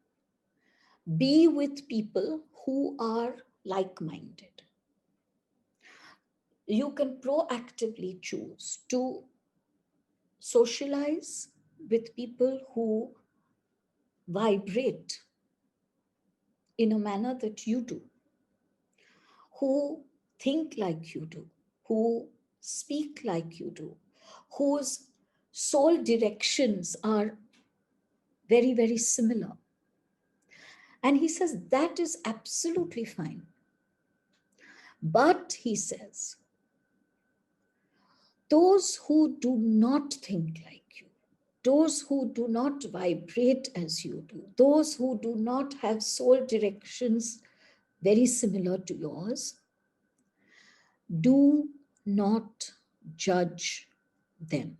be with people who are like-minded. You can proactively choose to socialize with people who vibrate in a manner that you do, who think like you do, who speak like you do, whose soul directions are very, very similar. And he says that is absolutely fine. But he says, those who do not think like you, those who do not vibrate as you do, those who do not have soul directions very similar to yours, do not judge them.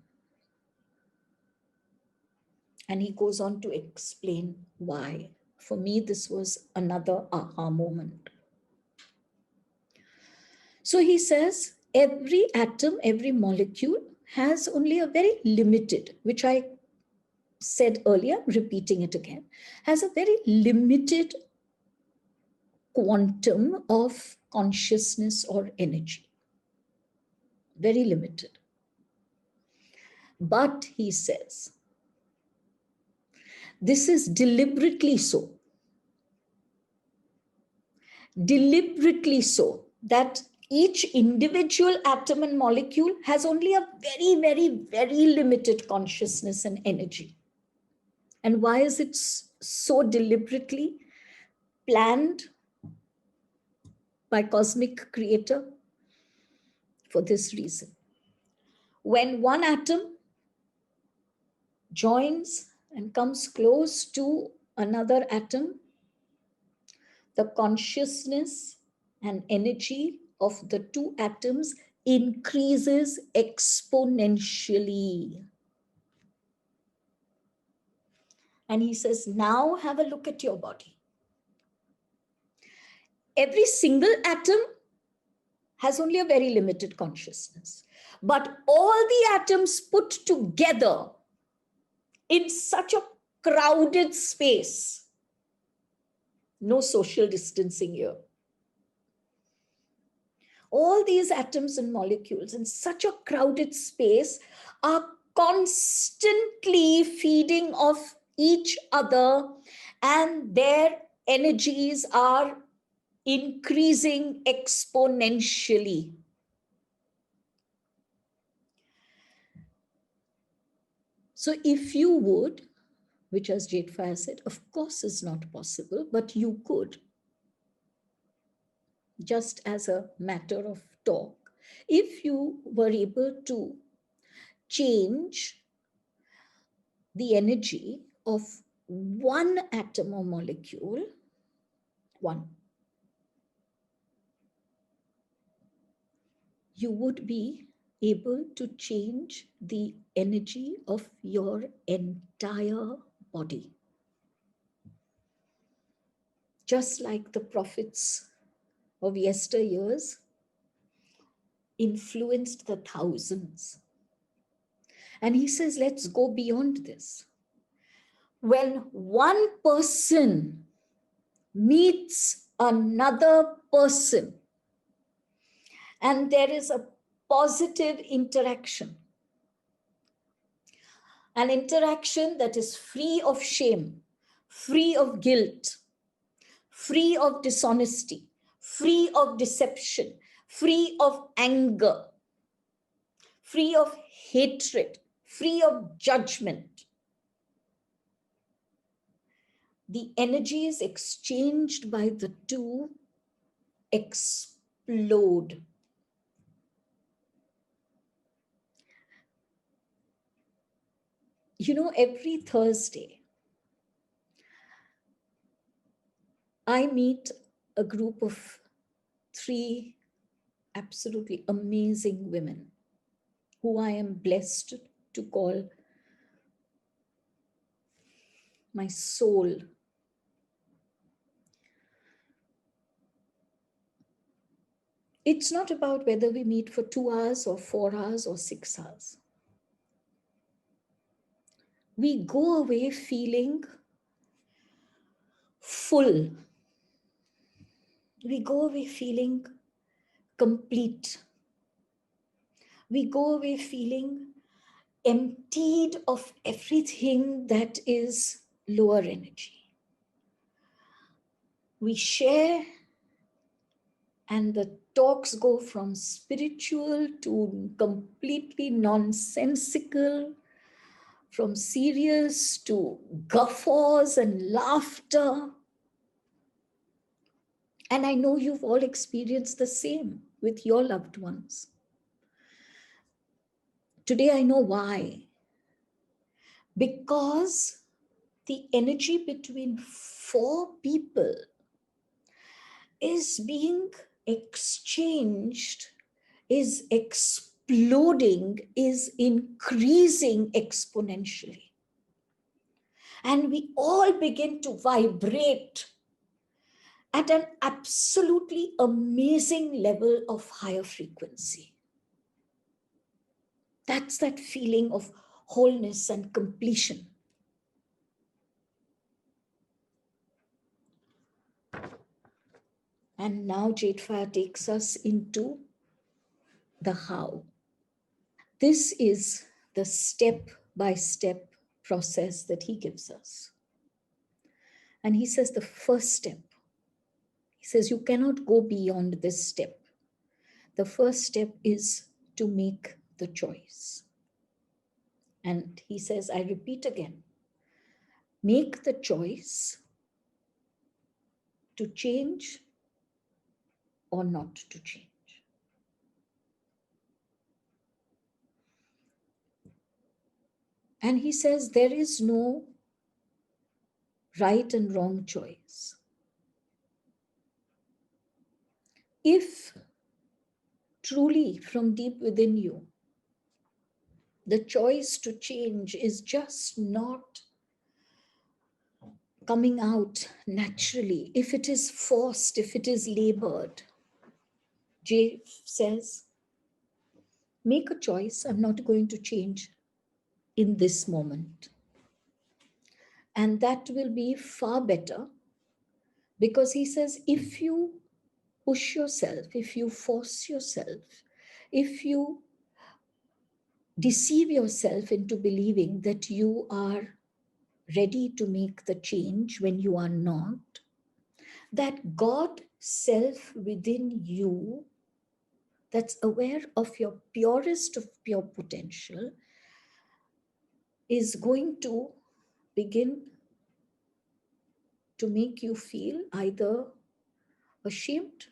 And he goes on to explain why. For me, this was another aha moment. So he says, every atom, every molecule has only a very limited, which I said earlier, repeating it again, has a very limited quantum of consciousness or energy. Very limited. But he says, this is deliberately so. Deliberately so, that each individual atom and molecule has only a very, very, very limited consciousness and energy. And why is it so deliberately planned by cosmic creator? For this reason. When one atom joins and comes close to another atom, the consciousness and energy of the two atoms increases exponentially. And he says, now have a look at your body. Every single atom has only a very limited consciousness. But all the atoms put together in such a crowded space, no social distancing here. All these atoms and molecules in such a crowded space are constantly feeding off each other, and their energies are increasing exponentially. So if you would, which as JadeFire said, of course is not possible, but you could, just as a matter of talk, if you were able to change the energy of one atom or molecule, one, you would be able to change the energy of your entire body. Just like the prophets of yesteryears influenced the thousands. And he says, let's go beyond this. When one person meets another person and there is a positive interaction, an interaction that is free of shame, free of guilt, free of dishonesty, free of deception, free of anger, free of hatred, free of judgment, the energies exchanged by the two explode. You know, every Thursday, I meet a group of 3 absolutely amazing women who I am blessed to call my soul. It's not about whether we meet for 2 hours or 4 hours or 6 hours. We go away feeling full. We go away feeling complete. We go away feeling emptied of everything that is lower energy. We share, and the talks go from spiritual to completely nonsensical, from serious to guffaws and laughter. And I know you've all experienced the same with your loved ones. Today I know why. Because the energy between 4 people is being exchanged, is exploding, is increasing exponentially. And we all begin to vibrate at an absolutely amazing level of higher frequency. That's that feeling of wholeness and completion. And now JadeFire takes us into the how. This is the step-by-step process that he gives us. And he says the first step, he says you cannot go beyond this step. The first step is to make the choice. And he says, I repeat again, make the choice to change or not to change. And he says there is no right and wrong choice. If truly from deep within you, the choice to change is just not coming out naturally, if it is forced, if it is labored, Jay says, make a choice. I'm not going to change in this moment. And that will be far better, because he says, if you push yourself, if you force yourself, if you deceive yourself into believing that you are ready to make the change when you are not, that God self within you, that's aware of your purest of pure potential, is going to begin to make you feel either ashamed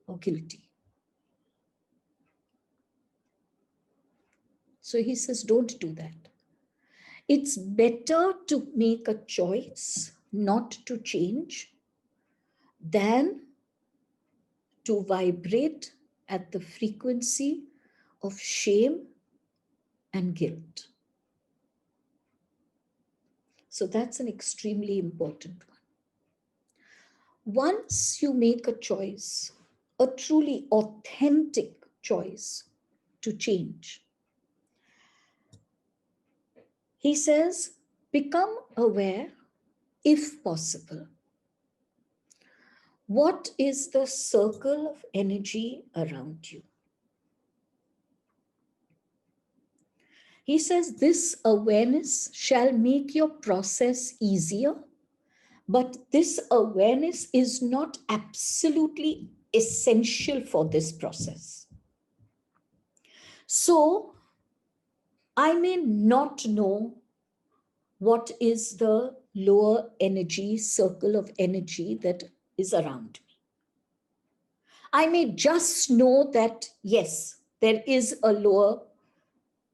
or guilty. So he says, don't do that. It's better to make a choice not to change than to vibrate at the frequency of shame and guilt. So that's an extremely important one. Once you make a choice, a truly authentic choice to change, he says, become aware, if possible, what is the circle of energy around you. He says this awareness shall make your process easier, but this awareness is not absolutely essential for this process. So I may not know what is the lower energy circle of energy that is around me. I may just know that, yes, there is a lower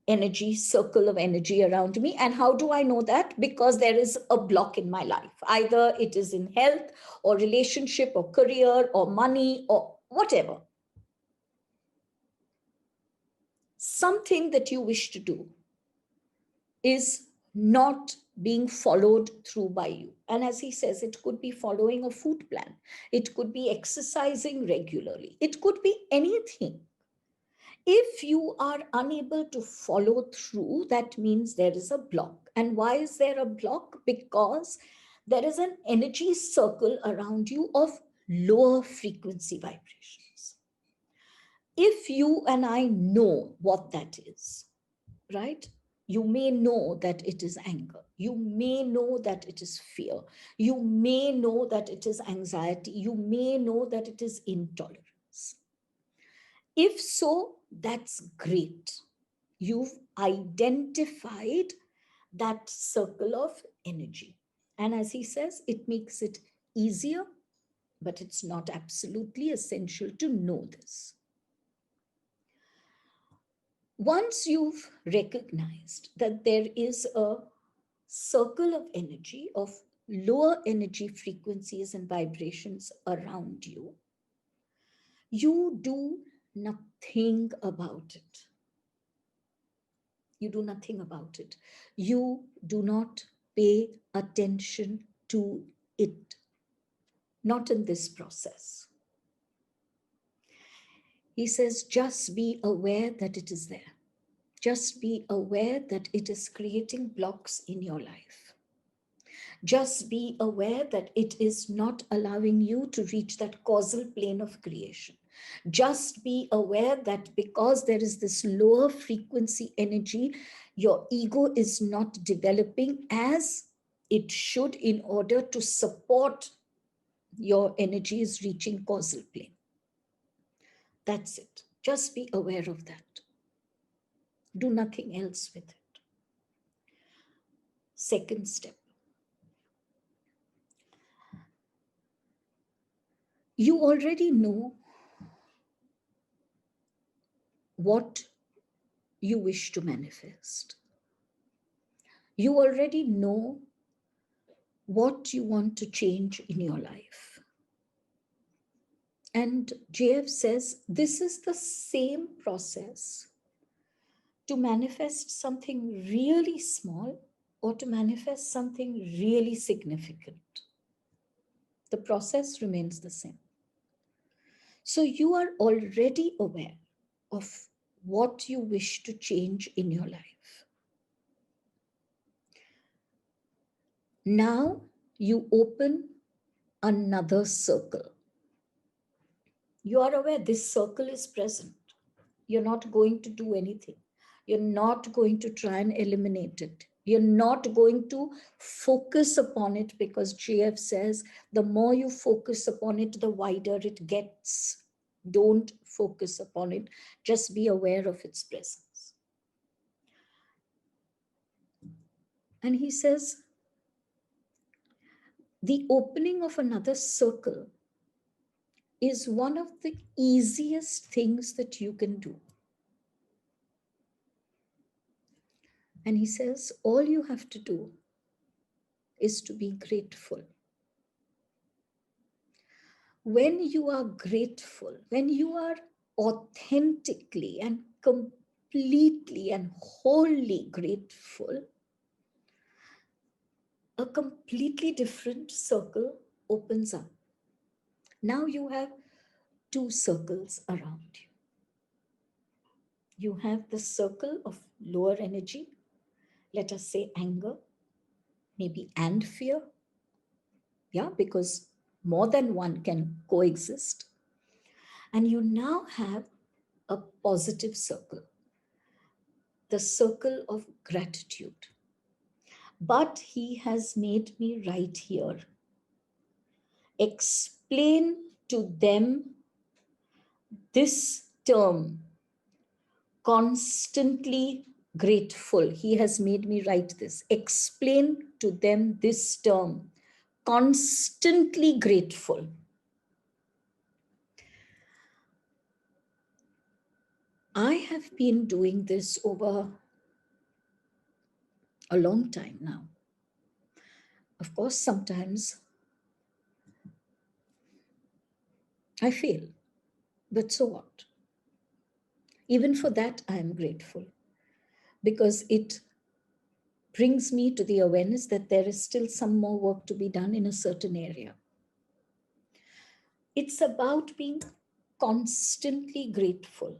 energy circle of energy around me. And how do I know that? Because there is a block in my life. Either it is in health or relationship or career or money or whatever. Something that you wish to do is not being followed through by you. And as he says, it could be following a food plan. It could be exercising regularly. It could be anything. If you are unable to follow through, that means there is a block. And why is there a block? Because there is an energy circle around you of lower frequency vibrations. If you and I know what that is, right? You may know that it is anger. You may know that it is fear. You may know that it is anxiety. You may know that it is intolerance. If so, that's great. You've identified that circle of energy. And as he says, it makes it easier, but it's not absolutely essential to know this. Once you've recognized that there is a circle of energy, of lower energy frequencies and vibrations around you, you do nothing about it. You do nothing about it. You do not pay attention to it. Not in this process. He says, just be aware that it is there. Just be aware that it is creating blocks in your life. Just be aware that it is not allowing you to reach that causal plane of creation. Just be aware that because there is this lower frequency energy, your ego is not developing as it should in order to support your energies reaching causal plane. That's it. Just be aware of that. Do nothing else with it. Second step. You already know what you wish to manifest. You already know what you want to change in your life. And JF says this is the same process to manifest something really small or to manifest something really significant. The process remains the same. So you are already aware of what you wish to change in your life. Now you open another circle. You are aware this circle is present. You're not going to do anything. You're not going to try and eliminate it. You're not going to focus upon it, because JF says the more you focus upon it, the wider it gets. Don't focus upon it. Just be aware of its presence. And he says, the opening of another circle is one of the easiest things that you can do. And he says, all you have to do is to be grateful. When you are grateful, when you are authentically and completely and wholly grateful, a completely different circle opens up. Now you have two circles around you. You have the circle of lower energy, let us say anger, maybe and fear. Yeah, because more than one can coexist. And you now have a positive circle, the circle of gratitude. But he has made me right here. Explain to them this term, constantly grateful. He has made me write this. Explain to them this term, constantly grateful. I have been doing this over a long time now. Of course, sometimes I fail, but so what? Even for that, I am grateful, because it brings me to the awareness that there is still some more work to be done in a certain area. It's about being constantly grateful.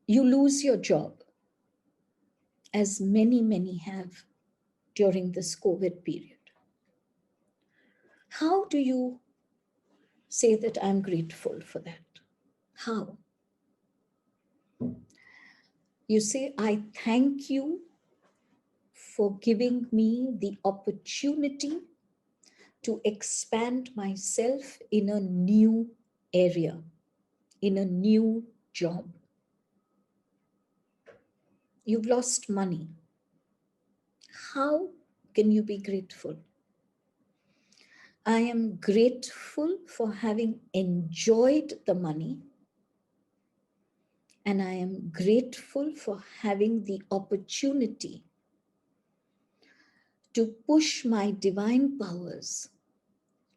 You lose your job, as many have during this COVID period. How do you say that I'm grateful for that? How? You say, I thank you for giving me the opportunity to expand myself in a new area, in a new job. You've lost money. How can you be grateful? I am grateful for having enjoyed the money, and I am grateful for having the opportunity to push my divine powers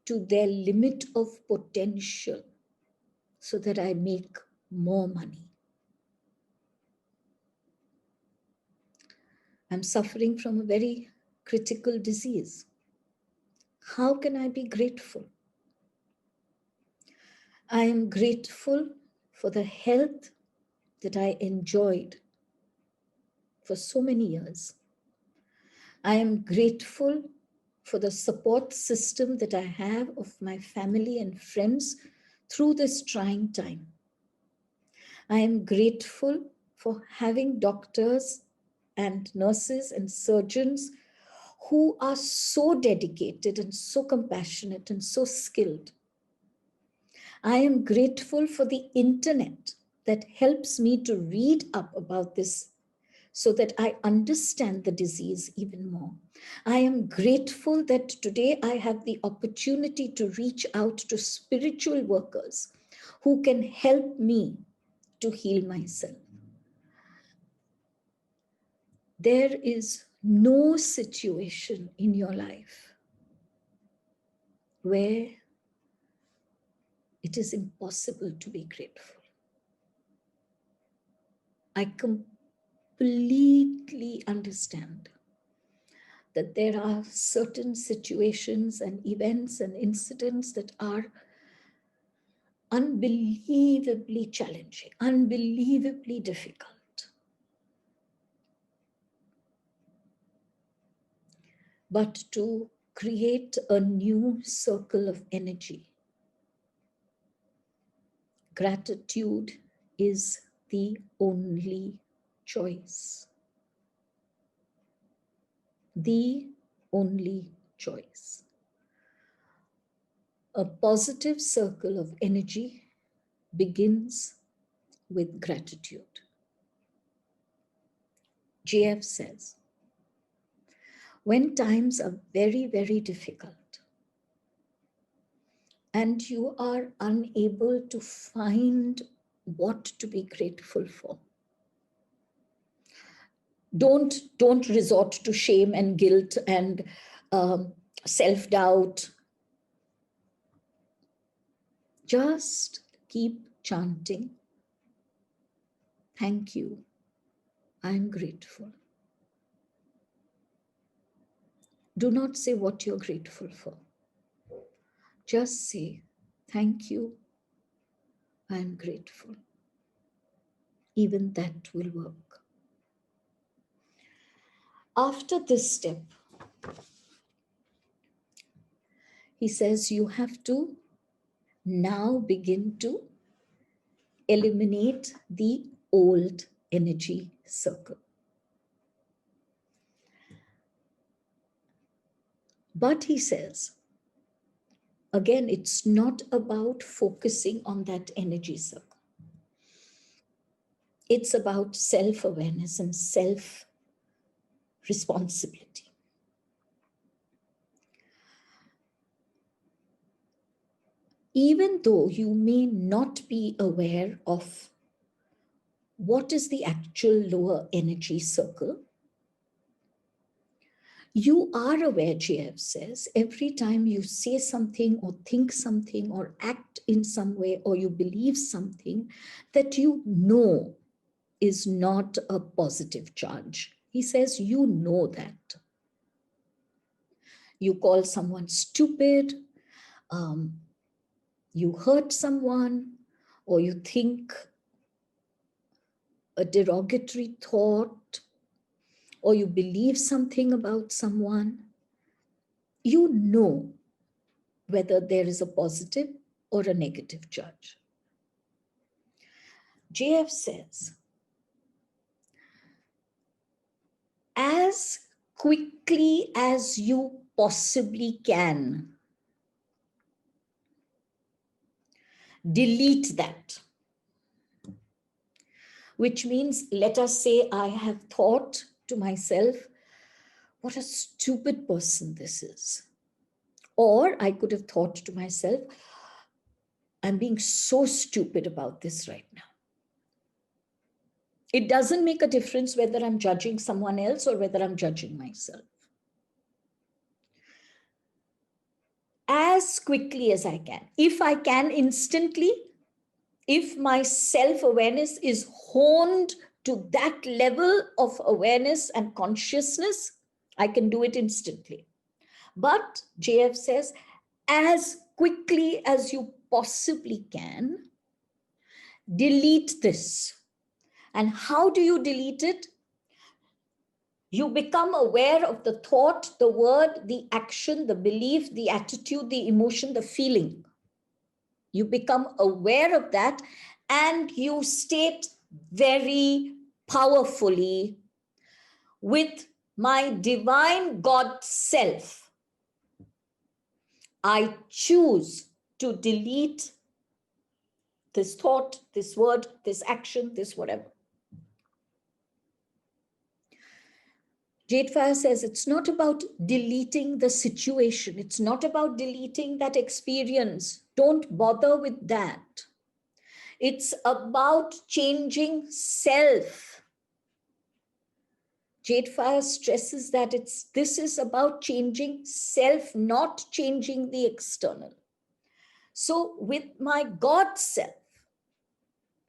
to their limit of potential so that I make more money. I'm suffering from a very critical disease. How can I be grateful? I am grateful for the health that I enjoyed for so many years. I am grateful for the support system that I have of my family and friends through this trying time. I am grateful for having doctors and nurses and surgeons who are so dedicated and so compassionate and so skilled. I am grateful for the internet that helps me to read up about this so that I understand the disease even more. I am grateful that today I have the opportunity to reach out to spiritual workers who can help me to heal myself. There is no situation in your life where it is impossible to be grateful. I completely understand that there are certain situations and events and incidents that are unbelievably challenging, unbelievably difficult. But to create a new circle of energy, gratitude is the only choice. The only choice. A positive circle of energy begins with gratitude. JF says, when times are very, very difficult and you are unable to find what to be grateful for, don't resort to shame and guilt and self-doubt. Just keep chanting, thank you, I'm grateful. Do not say what you're grateful for. Just say, thank you, I'm grateful. Even that will work. After this step, he says you have to now begin to eliminate the old energy circle. But he says, again, it's not about focusing on that energy circle. It's about self-awareness and self-responsibility. Even though you may not be aware of what is the actual lower energy circle, you are aware, JF says, every time you say something or think something or act in some way or you believe something that you know is not a positive charge. He says, you know that. You call someone stupid, you hurt someone, or you think a derogatory thought, or you believe something about someone, you know whether there is a positive or a negative charge. JF says, as quickly as you possibly can, delete that. Which means, let us say I have thought to myself, what a stupid person this is. Or I could have thought to myself, I'm being so stupid about this right now. It doesn't make a difference whether I'm judging someone else or whether I'm judging myself. As quickly as I can. If I can instantly, if my self-awareness is honed to that level of awareness and consciousness, I can do it instantly. But JF says, as quickly as you possibly can, delete this. And how do you delete it? You become aware of the thought, the word, the action, the belief, the attitude, the emotion, the feeling. You become aware of that and you state very powerfully, with my divine God self, I choose to delete this thought, this word, this action, this whatever. JadeFire says it's not about deleting the situation. It's not about deleting that experience. Don't bother with that. It's about changing self. JadeFire stresses that this is about changing self, not changing the external. So with my God self,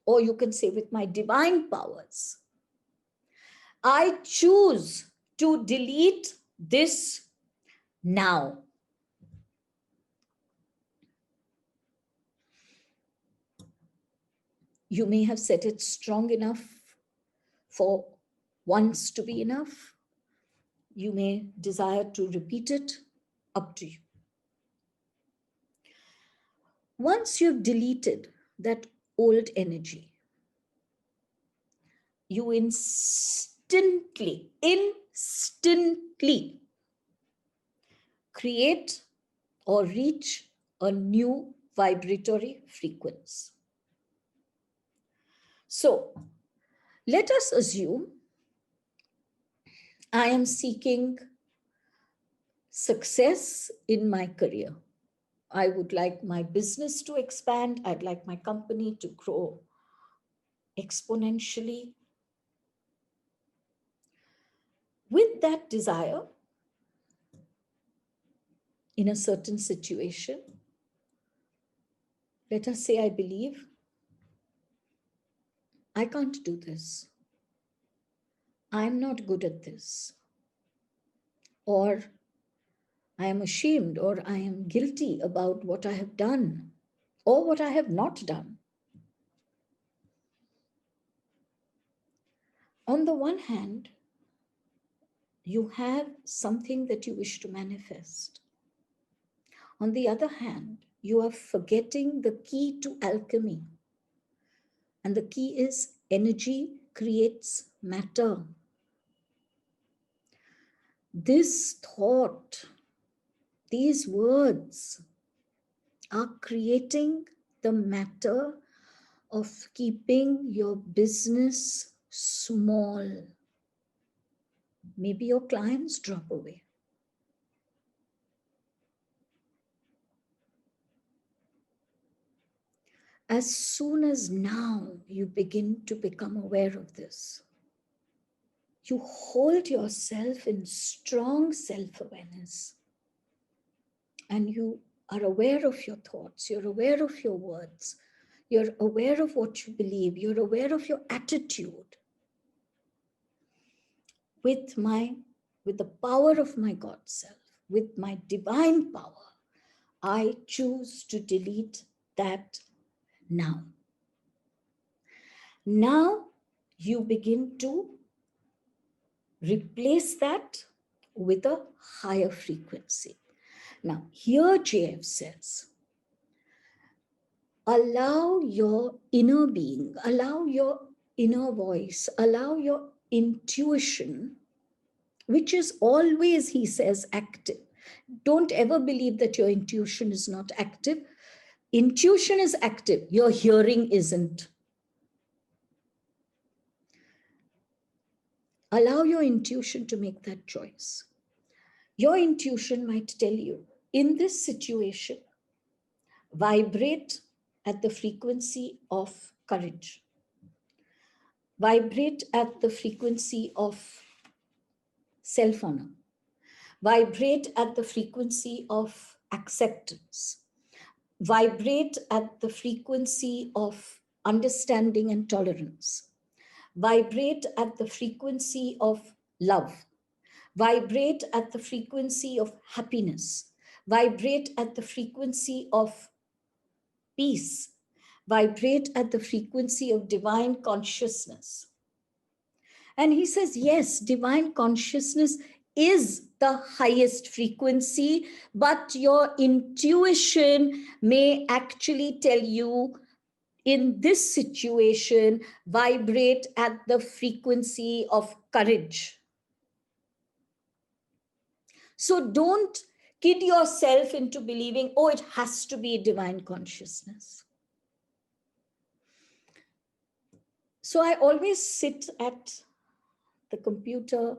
or you can say with my divine powers, I choose to delete this now. You may have said it strong enough for once to be enough. You may desire to repeat it, up to you. Once you've deleted that old energy, you instantly create or reach a new vibratory frequency. So let us assume I am seeking success in my career. I would like my business to expand. I'd like my company to grow exponentially. With that desire, in a certain situation, let us say I believe I can't do this. I'm not good at this. Or I am ashamed, or I am guilty about what I have done or what I have not done. On the one hand, you have something that you wish to manifest. On the other hand, you are forgetting the key to alchemy. And the key is energy creates matter. This thought, these words are creating the matter of keeping your business small. Maybe your clients drop away. As soon as now you begin to become aware of this, you hold yourself in strong self-awareness, and you are aware of your thoughts, you're aware of your words, you're aware of what you believe, you're aware of your attitude. With the power of my God self, with my divine power, I choose to delete that now. Now you begin to replace that with a higher frequency. Now, here JF says, allow your inner being, allow your inner voice, allow your intuition, which is always, he says, active. Don't ever believe that your intuition is not active. Intuition is active, your hearing isn't. Allow your intuition to make that choice. Your intuition might tell you, in this situation, vibrate at the frequency of courage. Vibrate at the frequency of self-honor. Vibrate at the frequency of acceptance. Vibrate at the frequency of understanding and tolerance. Vibrate at the frequency of love. Vibrate at the frequency of happiness. Vibrate at the frequency of peace. Vibrate at the frequency of divine consciousness. And he says, yes, divine consciousness is the highest frequency, but your intuition may actually tell you, in this situation, vibrate at the frequency of courage. So don't kid yourself into believing, oh, it has to be divine consciousness. So I always sit at the computer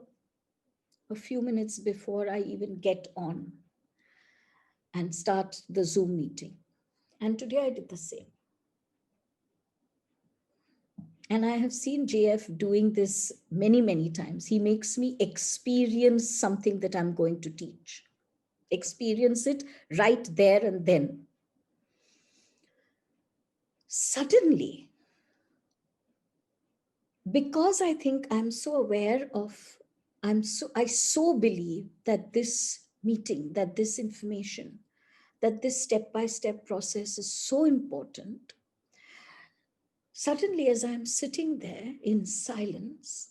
a few minutes before I even get on and start the Zoom meeting. And today I did the same. And I have seen JF doing this many, many times. He makes me experience something that I'm going to teach, experience it right there and then. Suddenly, because I think I'm so aware of, I so believe that this meeting, that this information, that this step-by-step process is so important. Suddenly, as I'm sitting there in silence,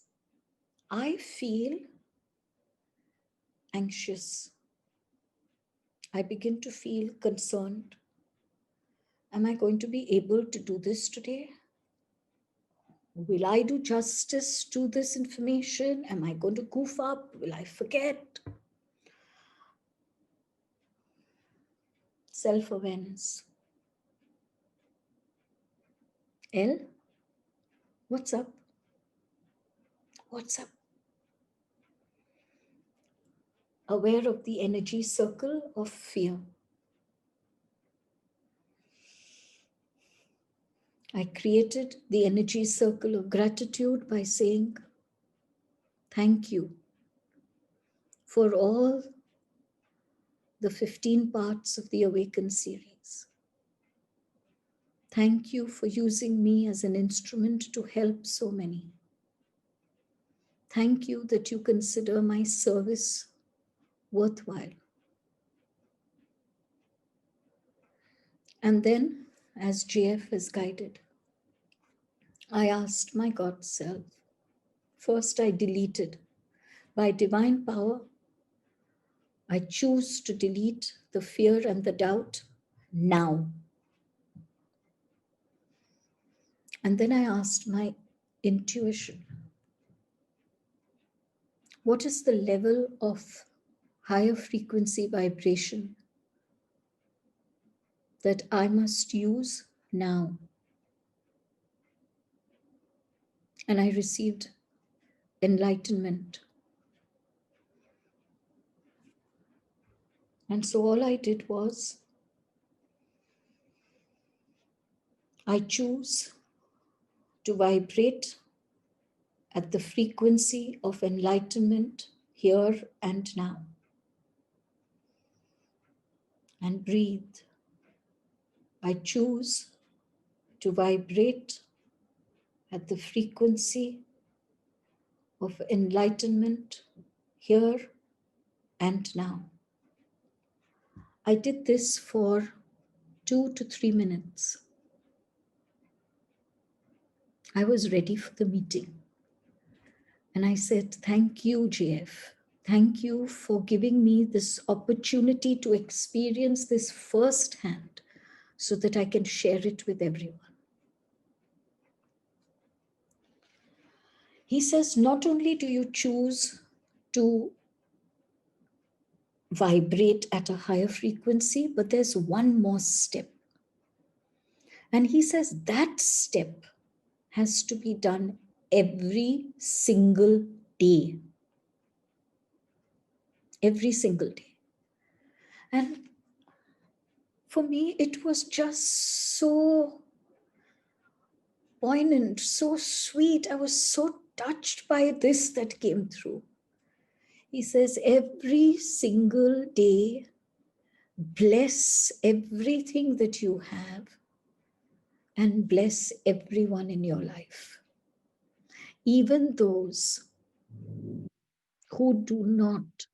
I feel anxious. I begin to feel concerned. Am I going to be able to do this today? Will I do justice to this information? Am I going to goof up? Will I forget? Self-awareness. L, what's up? What's up? Aware of the energy circle of fear. I created the energy circle of gratitude by saying, thank you for all the 15 parts of the Awaken series. Thank you for using me as an instrument to help so many. Thank you that you consider my service worthwhile. And then, as JF has guided, I asked my God self. First, I deleted. By divine power, I choose to delete the fear and the doubt now. And then I asked my intuition, what is the level of higher frequency vibration that I must use now? And I received enlightenment. And so all I did was, I choose to vibrate at the frequency of enlightenment here and now. And breathe. I choose to vibrate at the frequency of enlightenment here and now. I did this for 2 to 3 minutes. I was ready for the meeting. And I said, thank you, JF. Thank you for giving me this opportunity to experience this firsthand so that I can share it with everyone. He says, not only do you choose to vibrate at a higher frequency, but there's one more step. And he says that step has to be done every single day. Every single day. And for me, it was just so poignant, so sweet. I was so touched by this that came through. He says, every single day, bless everything that you have and bless everyone in your life. Even those who do not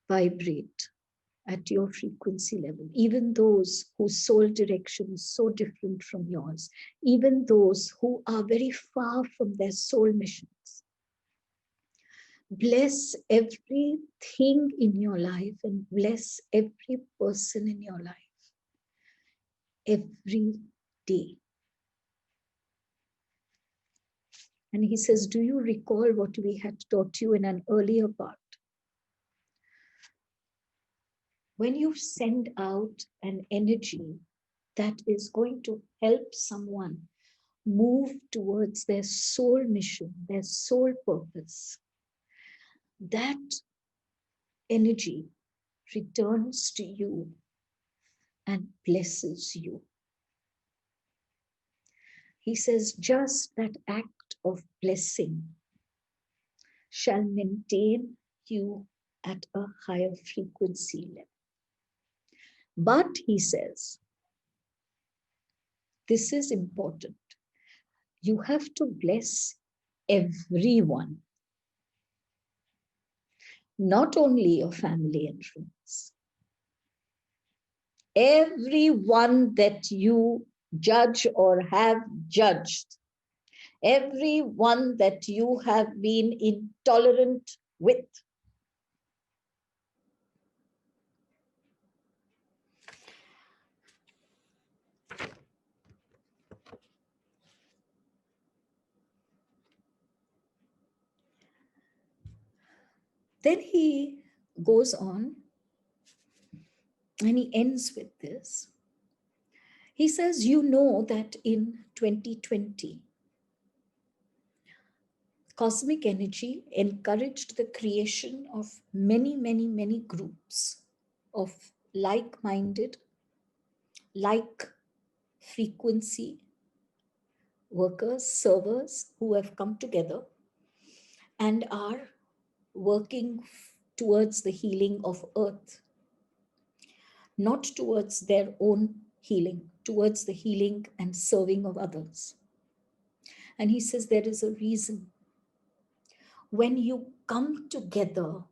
vibrate at your frequency level, even those whose soul direction is so different from yours, even those who are very far from their soul missions. Bless everything in your life and bless every person in your life every day. And he says, do you recall what we had taught you in an earlier part? When you send out an energy that is going to help someone move towards their soul mission, their soul purpose, that energy returns to you and blesses you. He says, just that act of blessing shall maintain you at a higher frequency level. But he says, this is important. You have to bless everyone, not only your family and friends. Everyone that you judge or have judged, everyone that you have been intolerant with. Then he goes on and he ends with this. He says, you know that in 2020, cosmic energy encouraged the creation of many, many, many groups of like-minded, like frequency workers, servers who have come together and are working towards the healing of Earth, not towards their own healing, towards the healing and serving of others. And he says there is a reason. When you come together,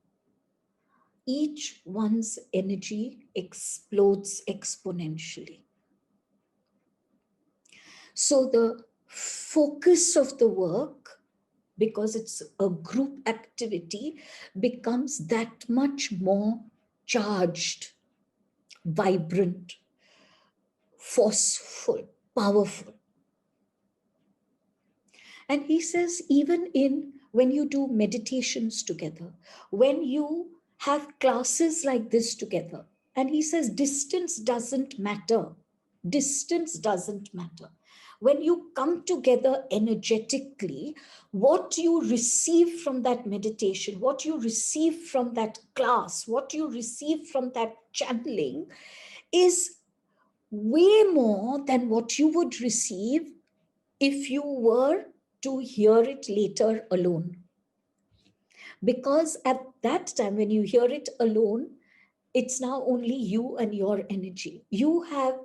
each one's energy explodes exponentially. So the focus of the work, because it's a group activity, becomes that much more charged, vibrant, forceful, powerful. And he says, even when you do meditations together, when you have classes like this together, and he says, distance doesn't matter. Distance doesn't matter. When you come together energetically, what you receive from that meditation, what you receive from that class, what you receive from that channeling is way more than what you would receive if you were to hear it later alone. Because at that time, when you hear it alone, it's now only you and your energy. You have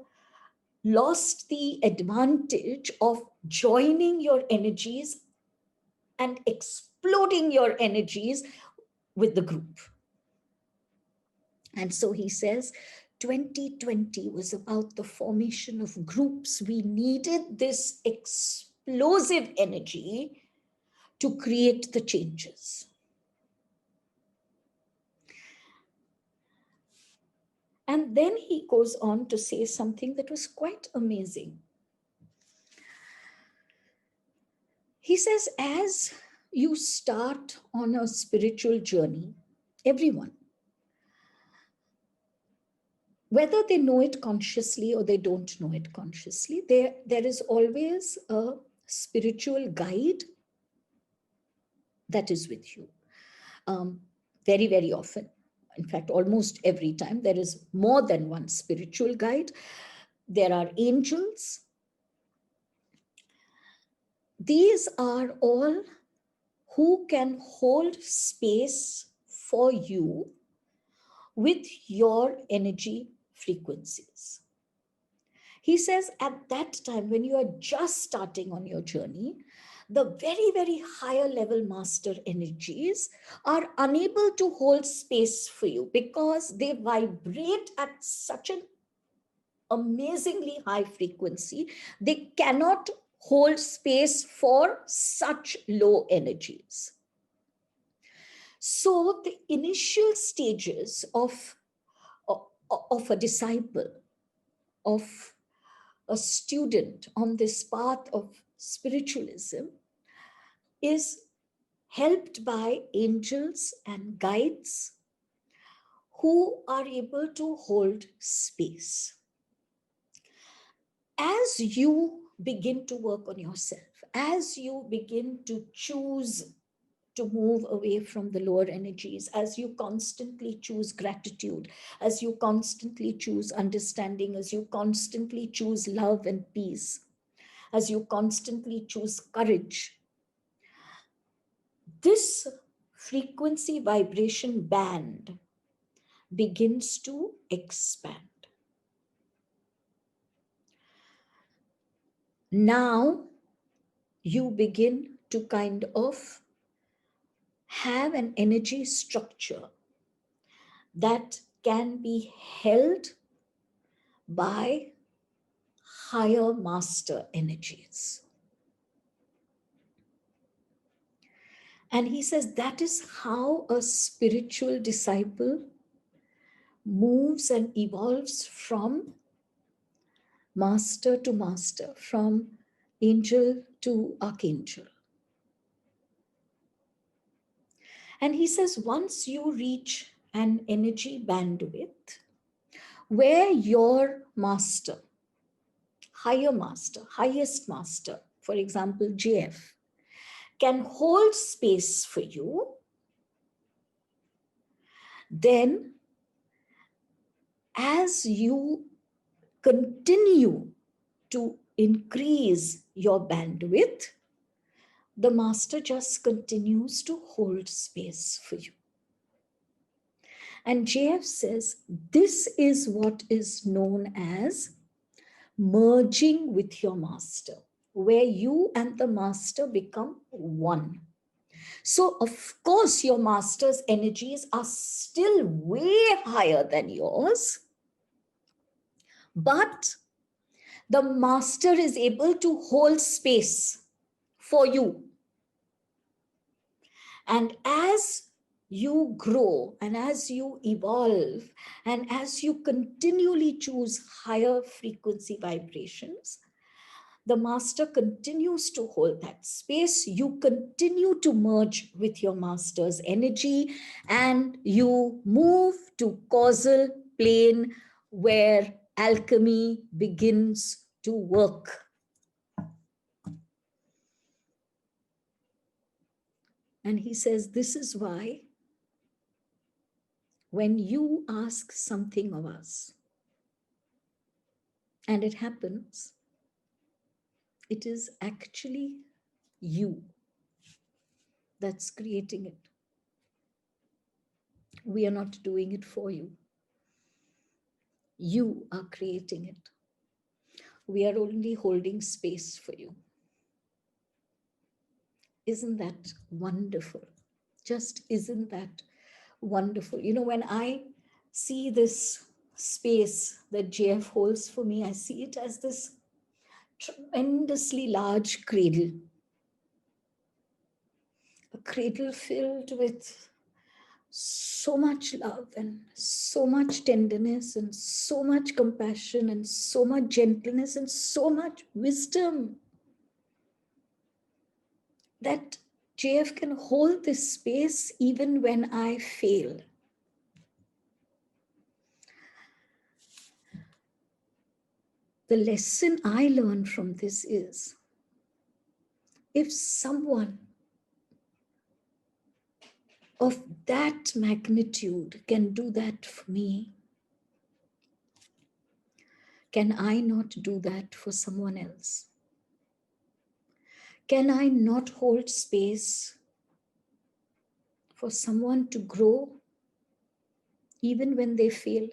lost the advantage of joining your energies and exploding your energies with the group. And so he says, 2020 was about the formation of groups. We needed this explosive energy to create the changes. And then he goes on to say something that was quite amazing. He says, as you start on a spiritual journey, everyone, whether they know it consciously or they don't know it consciously, there is always a spiritual guide that is with you. Very, very often, in fact, almost every time, there is more than one spiritual guide. There are angels. These are all who can hold space for you with your energy frequencies. He says at that time, when you are just starting on your journey, the very, very higher level master energies are unable to hold space for you because they vibrate at such an amazingly high frequency. They cannot hold space for such low energies. So the initial stages of a disciple, of a student on this path of spiritualism, is helped by angels and guides who are able to hold space. As you begin to work on yourself, as you begin to choose to move away from the lower energies, as you constantly choose gratitude, as you constantly choose understanding, as you constantly choose love and peace, as you constantly choose courage, this frequency vibration band begins to expand. Now you begin to kind of have an energy structure that can be held by higher master energies. And he says that is how a spiritual disciple moves and evolves from master to master, from angel to archangel. And he says once you reach an energy bandwidth where your master, highest master, for example, JF, can hold space for you, then as you continue to increase your bandwidth, the master just continues to hold space for you. And JF says this is what is known as merging with your master, where you and the master become one. So, of course, your master's energies are still way higher than yours, but the master is able to hold space for you. And as you grow and as you evolve and as you continually choose higher frequency vibrations, the master continues to hold that space. You continue to merge with your master's energy and you move to causal plane where alchemy begins to work. And he says, this is why when you ask something of us and it happens, it is actually you that's creating it. We are not doing it for you. You are creating it. We are only holding space for you. Isn't that wonderful? Just isn't that wonderful? You know, when I see this space that JF holds for me, I see it as this tremendously large cradle. A cradle filled with so much love and so much tenderness and so much compassion and so much gentleness and so much wisdom that JF can hold this space even when I fail. The lesson I learned from this is, if someone of that magnitude can do that for me, can I not do that for someone else? Can I not hold space for someone to grow even when they fail?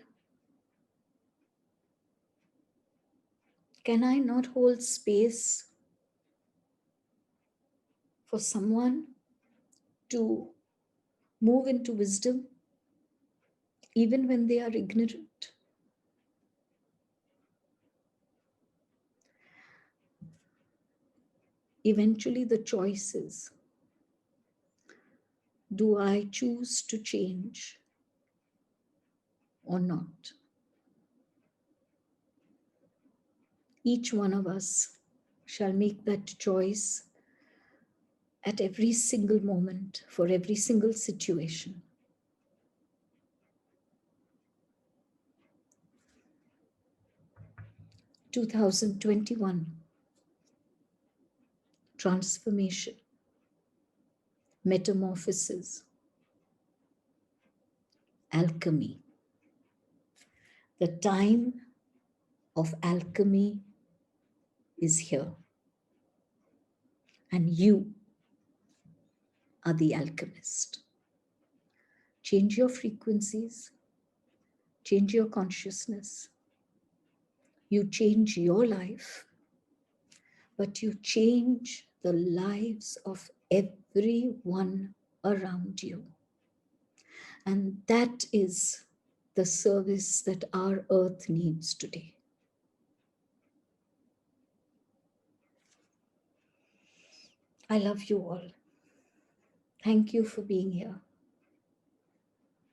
Can I not hold space for someone to move into wisdom even when they are ignorant? Eventually the choice is, do I choose to change or not? Each one of us shall make that choice at every single moment, for every single situation. (2021) transformation, metamorphosis, alchemy. The time of alchemy is here. And you are the alchemist. Change your frequencies, change your consciousness. You change your life, but you change the lives of everyone around you. And that is the service that our earth needs today. I love you all. Thank you for being here.